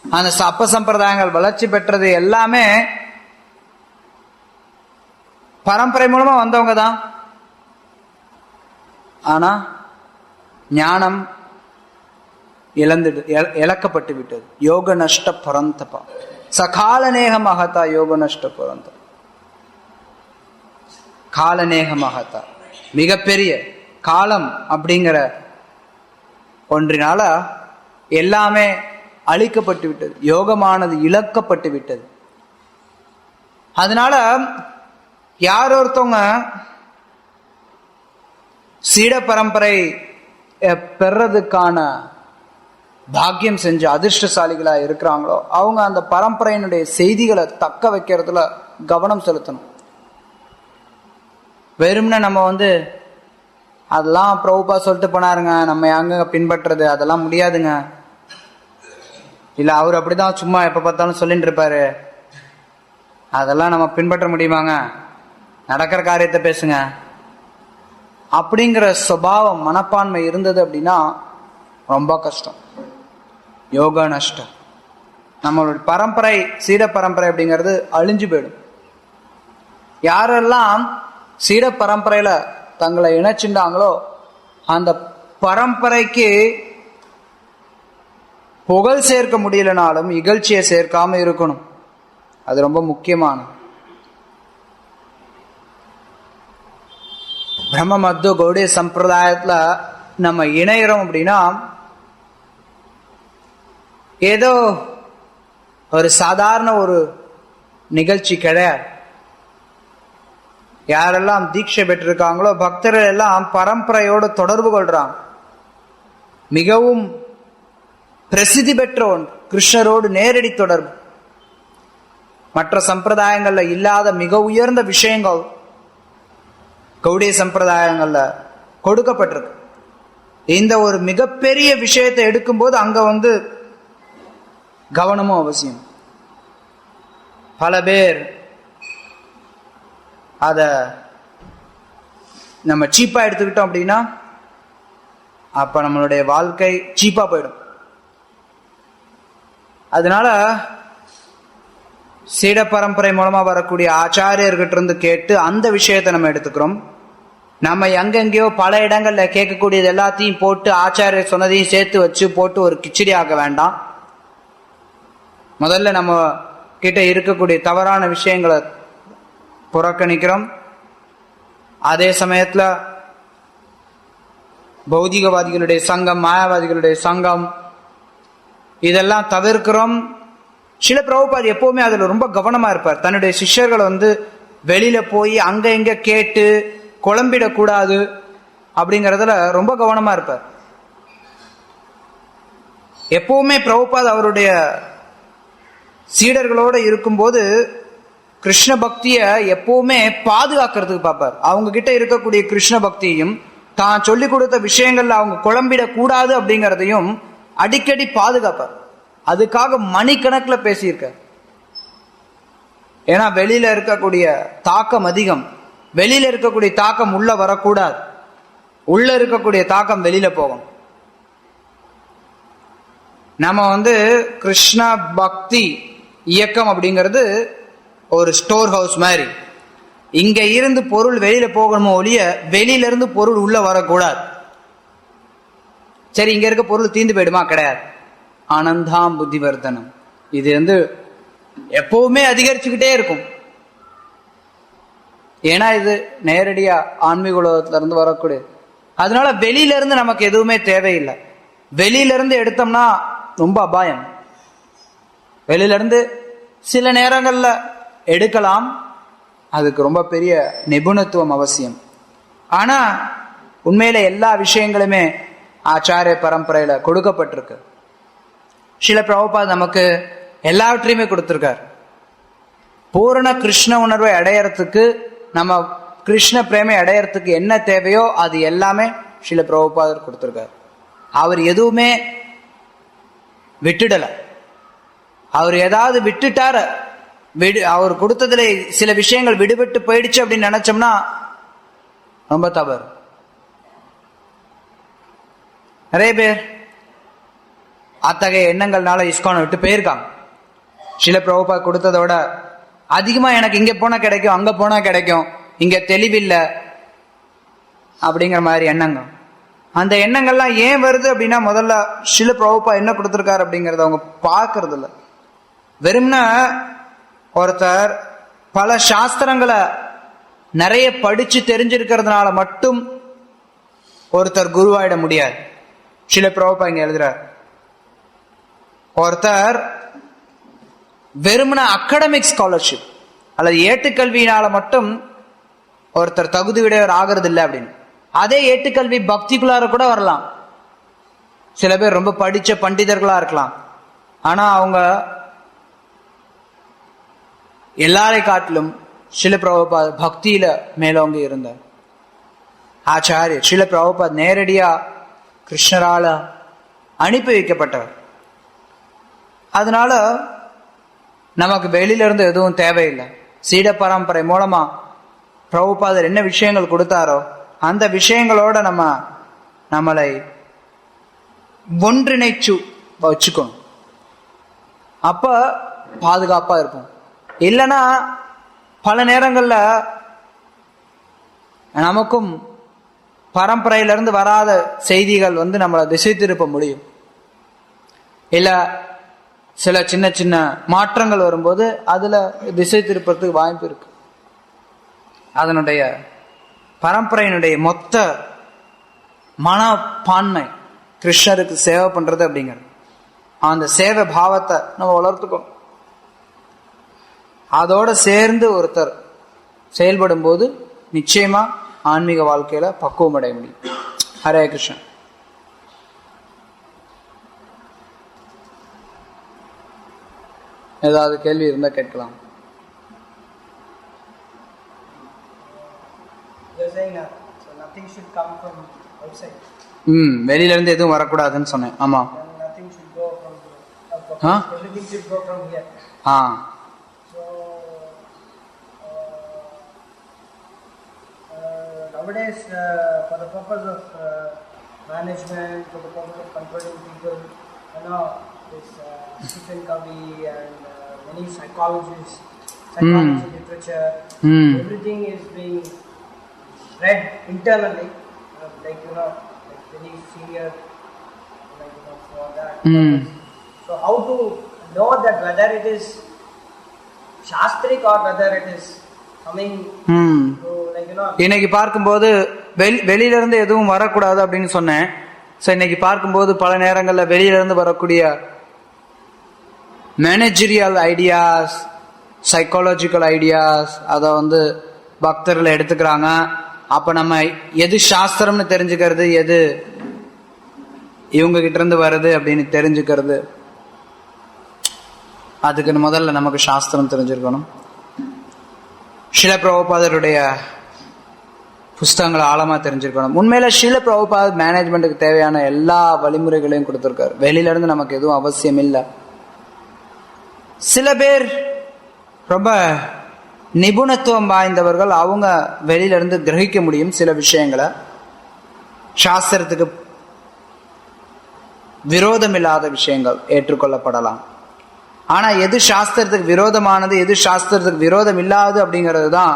அந்த அப்பசம்பிரதாயங்கள் வளர்ச்சி பெற்றது எல்லாமே பரம்பரை மூலமா வந்தவங்க தான். ஆனா ஞானம் இழக்கப்பட்டு விட்டது. யோக நஷ்ட பரந்தபா சகாலநேக மகதா யோக நஷ்ட பரந்தபா. காலநேக மகதா மிகப்பெரிய காலம் அப்படிங்கிற ஒன்றினால எல்லாமே அழிக்கப்பட்டு விட்டது, யோகமானது இழக்கப்பட்டு விட்டது. அதனால யார் ஒருத்தவங்க சீட பரம்பரை பெறதுக்கான பாக்கியம் செஞ்ச அதிர்ஷ்டசாலிகளா இருக்கிறாங்களோ அவங்க அந்த பரம்பரையினுடைய செய்திகளை தக்க வைக்கிறதுல கவனம் செலுத்தணும். வெறும்னா நம்ம அதெல்லாம் பிரபுபா சொல்லிட்டு போனாருங்க, நம்ம எங்க பின்பற்றுறது, அதெல்லாம் முடியாதுங்க, இல்ல அவர் அப்படிதான் சும்மா எப்ப பார்த்தாலும் சொல்லிட்டு இருப்பாரு, அதெல்லாம் நம்ம பின்பற்ற முடியுமாங்க, நடக்கிற காரியத்தை பேசுங்க அப்படிங்கிற சுபாவம் மனப்பான்மை இருந்தது அப்படின்னா ரொம்ப கஷ்டம், யோக நஷ்டம். நம்மளுடைய பரம்பரை சீட பரம்பரை அப்படிங்கிறது அழிஞ்சு போயிடும். யாரெல்லாம் சீட பரம்பரையில தங்களை இணைச்சிருந்தாங்களோ அந்த பரம்பரைக்கு புகழ் சேர்க்க முடியலனாலும் இகழ்ச்சியை சேர்க்காம இருக்கணும். அது ரொம்ப முக்கியமான. பிரம்ம மத்து கௌடிய சம்பிரதாயத்துல நம்ம இணைகிறோம் அப்படின்னா ஏதோ ஒரு சாதாரண ஒரு நிகழ்ச்சி கிடையாது. யாரெல்லாம் தீட்சை பெற்றிருக்காங்களோ பக்தர்கள் எல்லாம் பரம்பரையோடு தொடர்பு கொள்றாங்க. மிகவும் பிரசித்தி பெற்ற ஒன்று கிருஷ்ணரோடு நேரடி தொடர்பு. மற்ற சம்பிரதாயங்கள்ல இல்லாத மிக உயர்ந்த விஷயங்கள் கௌடிய சம்பிரதாயங்கள்ல கொடுக்கப்பட்டிருக்கு. இந்த ஒரு மிகப்பெரிய விஷயத்தை எடுக்கும்போது அங்க கவனமும் அவசியம். பல பேர் அத நம்ம சீப்பா எடுத்துக்கிட்டோம் அப்படின்னா அப்ப நம்மளுடைய வாழ்க்கை சீப்பா போயிடும். அதனால சீட பரம்பரை மூலமா வரக்கூடிய ஆச்சாரியர்கிட்ட இருந்து கேட்டு அந்த விஷயத்தை நம்ம எடுத்துக்கிறோம். நம்ம எங்கெங்கயோ பல இடங்கள்ல கேட்கக்கூடியது எல்லாத்தையும் போட்டு ஆச்சாரியர் சொன்னதையும் சேர்த்து வச்சு போட்டு ஒரு கிச்சடி ஆக்க வேண்டாம். முதல்ல நம்ம கிட்ட இருக்கக்கூடிய தவறான விஷயங்களை புறக்கணிக்கிறோம். அதே சமயத்துல பௌதிகவாதிகளுடைய சங்கம், மாயாவாதிகளுடைய சங்கம் இதெல்லாம் தவிர்க்கிறோம். சில பிரபுபாத் எப்பவுமே அதுல ரொம்ப கவனமா இருப்பார். தன்னுடைய சிஷ்யர்களை வெளியில போய் அங்க இங்க கேட்டு குழம்பிடக்கூடாது அப்படிங்கறதுல ரொம்ப கவனமா இருப்பார். எப்பவுமே பிரபுபாத் அவருடைய சீடர்களோட இருக்கும்போது கிருஷ்ண பக்திய எப்பவுமே பாதுகாக்கிறதுக்கு பார்ப்பார். அவங்க கிட்ட இருக்கக்கூடிய கிருஷ்ண பக்தியையும் தான் சொல்லி கொடுத்த விஷயங்கள்ல அவங்க குழம்பிடக் கூடாது அப்படிங்கறதையும் அடிக்கடி பாதுகாப்பார். அதுக்காக மணிக்கணக்கில் பேசியிருக்க. ஏன்னா வெளியில இருக்கக்கூடிய தாக்கம் அதிகம். வெளியில இருக்கக்கூடிய தாக்கம் உள்ள வரக்கூடாது, உள்ள இருக்கக்கூடிய தாக்கம் வெளியில போகும். நம்ம கிருஷ்ண பக்தி இயக்கம் அப்படிங்கிறது ஒரு ஸ்டோர் ஹவுஸ் மாதிரி. இங்க இருந்து பொருள் வெளியில போகணுமோ ஒழிய வெளியில இருந்து பொருள் உள்ள வரக்கூடாது. சரி, இங்க இருக்க பொருள் தீந்து போயிடுமா? கிடையாது. ஆனந்தாம் புத்திவர்தனம் இது எப்பவுமே அதிகரிச்சுக்கிட்டே இருக்கும். ஏன்னா இது நேரடியா ஆன்மீக உலகத்துல இருந்து வரக்கூடிய. அதனால வெளியில இருந்து நமக்கு எதுவுமே தேவையில்லை. வெளியில இருந்து எடுத்தோம்னா ரொம்ப அபாயம். வெளியில இருந்து சில நேரங்கள்ல எடுக்கலாம், அதுக்கு ரொம்ப பெரிய நிபுணத்துவம் அவசியம். ஆனா உண்மையில எல்லா விஷயங்களுமே ஆச்சாரிய பரம்பரையில கொடுக்கப்பட்டிருக்கு. சில பிரபுபாத் நமக்கு எல்லாவற்றையுமே கொடுத்திருக்கார். பூரண கிருஷ்ண உணர்வை அடையறதுக்கு, நம்ம கிருஷ்ண பிரேமை அடையறதுக்கு என்ன தேவையோ அது எல்லாமே சில பிரபுபாதர் கொடுத்திருக்கார். அவர் எதுவுமே விட்டுடல. அவர் ஏதாவது விட்டுட்டார, அவர் கொடுத்ததுல சில விஷயங்கள் விடுபட்டு போயிடுச்சு அப்படின்னு நினைச்சோம்னா ரொம்ப தவறு. நிறைய பேர் அத்தகைய எண்ணங்கள்னால இஸ்கானை விட்டு போயிருக்காங்க. சில பிரபுபாத் கொடுத்ததோட அதிகமா எனக்கு இங்க போனா கிடைக்கும், அங்க போனா கிடைக்கும், இங்க தெளிவில்லை அப்படிங்கிற மாதிரி எண்ணங்கள். அந்த எண்ணங்கள்லாம் ஏன் வருது அப்படின்னா, முதல்ல சில பிரபுபாத் என்ன கொடுத்திருக்காரு அப்படிங்கறத அவங்க பார்க்கறது இல்லை. வெறும்னா ஒருத்தர் பல சாஸ்திரங்களை நிறைய படிச்சு தெரிஞ்சிருக்கிறதுனால மட்டும் ஒருத்தர் குருவாயிட முடியாது. சில பிரபுபாத் இங்க எழுதுறார், ஒருத்தர் வெறுமன அகாடமிக் ஸ்காலர்ஷிப் அல்லது ஏட்டுக்கல்வியினால மட்டும் ஒருத்தர் தகுதி உடையவர் ஆகிறது இல்லை அப்படின்னு. அதே ஏட்டுக்கல்வி பக்திக்குள்ளார கூட வரலாம். சில பேர் ரொம்ப படிச்ச பண்டிதர்களா இருக்கலாம், ஆனா அவங்க எல்லாரை காட்டிலும் சில பிரபுபாத் பக்தியில மேலோங்கி இருந்தார். ஆச்சாரிய சில பிரபுபாத் நேரடியா கிருஷ்ணரால அனுப்பி வைக்கப்பட்டவர். அதனால நமக்கு வெளியில இருந்து எதுவும் தேவையில்லை. சீட பரம்பரை மூலமா பிரபுபாதர் என்ன விஷயங்கள் கொடுத்தாரோ அந்த விஷயங்களோட நம்மளை ஒன்றிணைச்சு வச்சுக்கணும். அப்ப பாதுகாப்பா இருப்போம். இல்லைன்னா பல நேரங்கள்ல நமக்கும் பரம்பரையிலிருந்து வராத செய்திகள் நம்மளை திசை திருப்ப முடியும். இல்ல சில சின்ன சின்ன மாற்றங்கள் வரும்போது அதுல திசை திருப்பறதுக்கு வாய்ப்பு இருக்கு. அதனுடைய பரம்பரையினுடைய மொத்த மனப்பான்மை கிருஷ்ணருக்கு சேவை பண்றது அப்படிங்கிறது, அந்த சேவை பாவத்தை நம்ம வளர்த்துக்கணும். அதோட சேர்ந்து ஒருத்தர் செயல்படும் போது நிச்சயமா ஆன்மீக வாழ்க்கையில பக்குவம் அடைய முடியும். ஹரே கிருஷ்ணன். ஏதாவது கேள்வி இருந்தா கேட்கலாம். வெளியில இருந்து எதுவும் வரக்கூடாதுன்னு சொன்னேன். ஆமா. Nowadays, for the purpose of management, for the purpose of controlling people, this Stephen Covey and many psychology literature, everything is being read internally, like very senior, for that. So how to know that whether it is Shastric or whether it is coming to இன்னைக்கு பார்க்கும்போது வெளியில இருந்து எதுவும் வரக்கூடாது அப்படின்னு சொன்னேன். இன்னைக்கு பார்க்கும்போது பல நேரங்கள்ல வெளியில இருந்து வரக்கூடிய மேனேஜரியல் ஐடியாஸ், சைக்காலஜிக்கல் ஐடியாஸ் அதை பக்தர்கள் எடுத்துக்கிறாங்க. அப்ப நம்ம எது சாஸ்திரம்னு தெரிஞ்சுக்கிறது, எது இவங்க கிட்ட இருந்து வருது அப்படின்னு தெரிஞ்சுக்கிறது, அதுக்கு முதல்ல நமக்கு சாஸ்திரம் தெரிஞ்சிருக்கணும். ஷில பிரபுபாதருடைய புஸ்தகங்களை ஆழமா தெரிஞ்சிருக்கணும். உண்மையில ஷில பிரபுபாத் மேனேஜ்மெண்ட்டுக்கு தேவையான எல்லா வழிமுறைகளையும் கொடுத்திருக்காரு. வெளியில இருந்து நமக்கு எதுவும் அவசியம் இல்லை. சில பேர் ரொம்ப நிபுணத்துவம் வாய்ந்தவர்கள், அவங்க வெளியில இருந்து கிரகிக்க முடியும் சில விஷயங்களை. சாஸ்திரத்துக்கு விரோதம் இல்லாத விஷயங்கள் ஏற்றுக்கொள்ளப்படலாம். ஆனா எது சாஸ்திரத்துக்கு விரோதமானது, எது சாஸ்திரத்துக்கு விரோதம் இல்லாது அப்படிங்கிறது தான்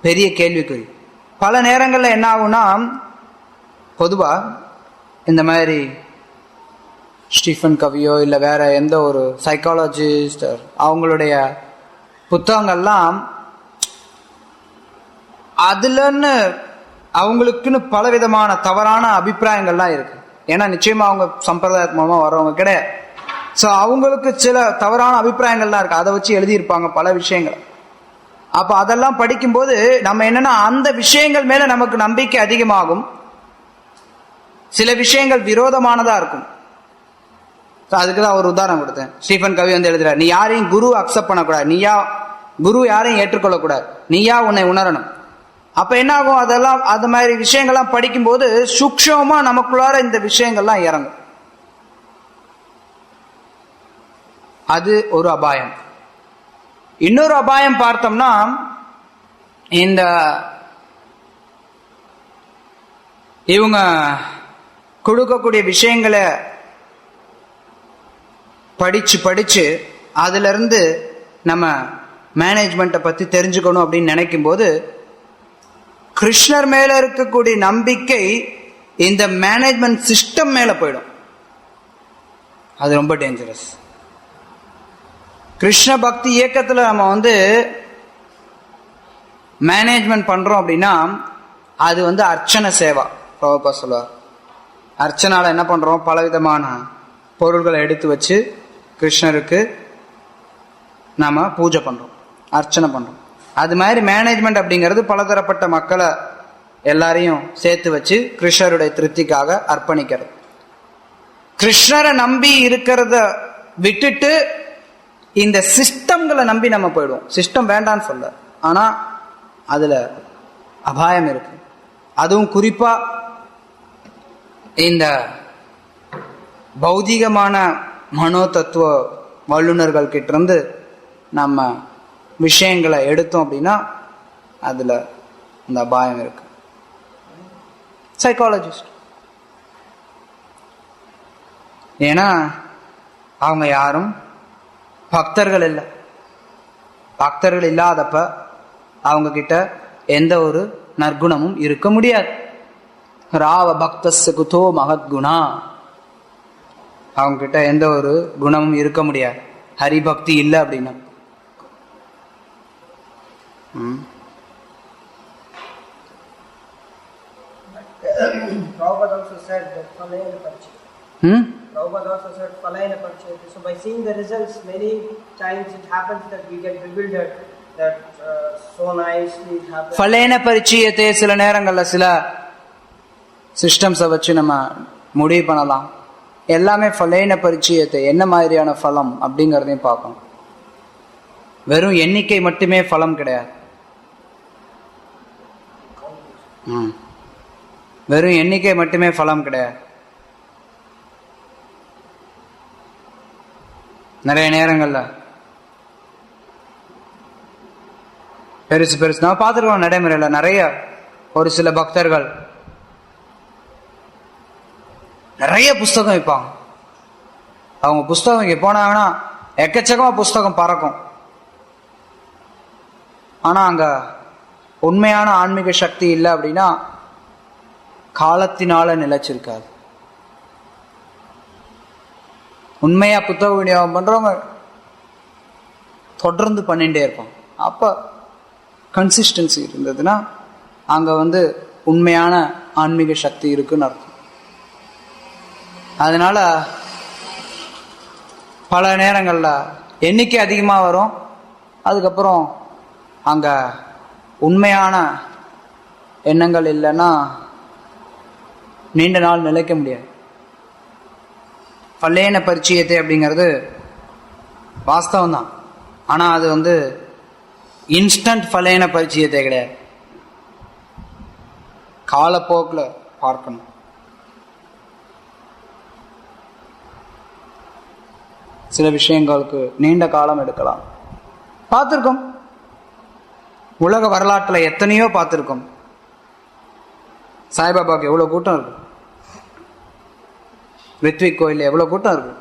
பெரிய கேள்விக்குறி. பல நேரங்கள்ல என்ன ஆகும்னா, பொதுவா இந்த மாதிரி ஸ்டீஃபன் கவியோ இல்ல வேற எந்த ஒரு சைக்காலஜிஸ்ட் அவங்களுடைய புத்தகங்கள்லாம் அதுலன்னு அவங்களுக்குன்னு பலவிதமான தவறான அபிப்பிராயங்கள்லாம் இருக்கு. ஏன்னா நிச்சயமா அவங்க சம்பிரதாயத்து மூலமா வர்றவங்க கிடையாது. அவங்களுக்கு சில தவறான அபிப்பிராயங்கள்லாம் இருக்கு. அதை வச்சு எழுதியிருப்பாங்க பல விஷயங்கள். அப்ப அதெல்லாம் படிக்கும்போது நம்ம என்னன்னா, அந்த விஷயங்கள் மேல நமக்கு நம்பிக்கை அதிகமாகும். சில விஷயங்கள் விரோதமானதா இருக்கும். அதுக்குதான் ஒரு உதாரணம் கொடுத்தேன். ஸ்டீஃபன் கவி எழுதுறாரு, நீ யாரையும் குரு அக்செப்ட் பண்ணக்கூடாது, நீயா குரு யாரையும் ஏற்றுக்கொள்ளக்கூடாது, நீயா உன்னை உணரணும். அப்ப என்ன ஆகும், அதெல்லாம் அது மாதிரி விஷயங்கள்லாம் படிக்கும்போது சூக்ஷ்மமா நமக்குள்ளார இந்த விஷயங்கள்லாம் இறங்கும். அது ஒரு அபாயம். இன்னொரு அபாயம் பார்த்தோம்னா, இந்த இவங்க கொடுக்கக்கூடிய விஷயங்களை படிச்சு அதுல இருந்து நம்ம மேனேஜ்மெண்ட்டை பத்தி தெரிஞ்சுக்கணும் அப்படின்னு நினைக்கும் போது, கிருஷ்ணர் மேல இருக்கக்கூடிய நம்பிக்கை இந்த மேனேஜ்மெண்ட் சிஸ்டம் மேல போயிடும். அது ரொம்ப டேஞ்சரஸ். கிருஷ்ண பக்தி இயக்கத்துல நம்ம மேனேஜ்மெண்ட் பண்றோம் அப்படின்னா அது அர்ச்சனை சேவா. பிரபுபா சொல்லுவார், அர்ச்சனால என்ன பண்றோம், பலவிதமான பொருள்களை எடுத்து வச்சு கிருஷ்ணருக்கு நாம பூஜை பண்றோம், அர்ச்சனை பண்றோம். அது மாதிரி மேனேஜ்மெண்ட் அப்படிங்கிறது பலதரப்பட்ட மக்களை எல்லாரையும் சேர்த்து வச்சு கிருஷ்ணருடைய திருப்திக்காக அர்ப்பணிக்கிறது. கிருஷ்ணரை நம்பி இருக்கிறத விட்டுட்டு இந்த சிஸ்டம்களை நம்பி நம்ம போயிடுவோம். சிஸ்டம் வேண்டான்னு சொல்ல, ஆனா அதுல அபாயம் இருக்கு. அதுவும் குறிப்பா இந்த பௌதிகமான மனோ தத்துவ வல்லுநர்கள் கிட்ட இருந்து நம்ம விஷயங்களை எடுத்தோம் அப்படின்னா அதுல இந்த அபாயம் இருக்கு. சைக்காலஜிஸ்ட், ஏன்னா அவங்க யாரும் பக்தர்கள் இல்லை. பக்தர்கள் இல்லாதப்ப அவங்க கிட்ட எந்த ஒரு நற்குணமும் இருக்க முடியாது. ராவ பக்தஸ்ய குதோ மகத்குணா, அவங்க கிட்ட எந்த ஒரு குணமும் இருக்க முடியாது ஹரிபக்தி இல்லை அப்படின்னா. Prabhupada also said that Palayana Parichay. Prabhupada also said Palayana Parichay. So by seeing the results, many times it happens that we get bewildered. that so nicely it happens. ஃபலேன பரிச்சயத்தை சில நேரங்கள்ல சில சிஸ்டம்ஸை வச்சு நம்ம முடிவு பண்ணலாம். எல்லாமே ஃபலேன பரிச்சயத்தை, என்ன மாதிரியான ஃபலம் அப்படிங்கிறதையும் பார்க்கணும். வெறும் எண்ணிக்கை மட்டுமே ஃபலம் கிடையாது. வெறும் எண்ணிக்கை மட்டுமே ஃபலம் கிடையாது. நிறைய நேரங்கள்ல பெருசு பெருசு நான் பார்த்துருக்கோம் நடைமுறையில. நிறைய ஒரு சில பக்தர்கள் நிறைய புஸ்தகம் வைப்பாங்க. அவங்க புஸ்தகம் இங்க போனாங்கன்னா எக்கச்சக்கமா புஸ்தகம் பறக்கும். ஆனா அங்க உண்மையான ஆன்மீக சக்தி இல்லை அப்படின்னா காலத்தினால நிலைச்சிருக்காது. உண்மையா புத்தக விநியோகம் பண்றவங்க தொடர்ந்து பண்ணிட்டே இருப்பாங்க. அப்ப கன்சிஸ்டன்சி இருந்ததுன்னா அங்க உண்மையான ஆன்மீக சக்தி இருக்குன்னு அர்த்தம். அதனால பல நேரங்கள்ல எண்ணிக்கை அதிகமா வரும், அதுக்கப்புறம் அங்க உண்மையான எண்ணங்கள் இல்லைன்னா நீண்ட நாள் நிலைக்க முடியாது. ஃபலேன பரிச்சயத்தை அப்படிங்கிறது வாஸ்தவம் தான். ஆனா அது இன்ஸ்டன்ட் ஃபலேன பரிச்சயத்தை கிடையாது. காலப்போக்கில் பார்க்கணும். சில விஷயங்களுக்கு நீண்ட காலம் எடுக்கலாம். பார்த்துருக்கோம், உலக வரலாற்றில் எத்தனையோ பார்த்துருக்கோம். சாய்பாபாவுக்கு எவ்வளோ கூட்டம் இருக்கு, ரித்விக் கோயில் எவ்வளோ கூட்டம் இருக்கு.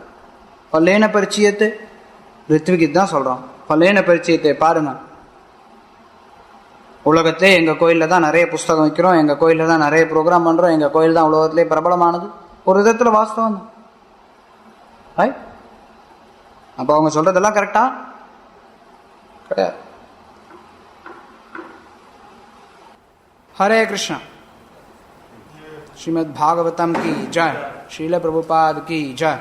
ஃபலேன பரிச்சயத்தை ரித்விக்கு தான் சொல்கிறோம். ஃபலேன பரிச்சயத்தை பாருங்க. உலகத்திலே எங்கள் கோயிலில் தான் நிறைய புஸ்தகம் வைக்கிறோம், எங்கள் கோயிலில் தான் நிறைய ப்ரோக்ராம் பண்ணுறோம், எங்கள் கோயில் தான் உலகத்திலே பிரபலமானது. ஒரு விதத்தில் வாஸ்தவம் தான். ரைட்? அப்போ அவங்க சொல்றதெல்லாம் கரெக்டா கிடையாது. हरे कृष्ण। श्रीमद् भागवतम की जय, श्रील प्रभुपाद की जय।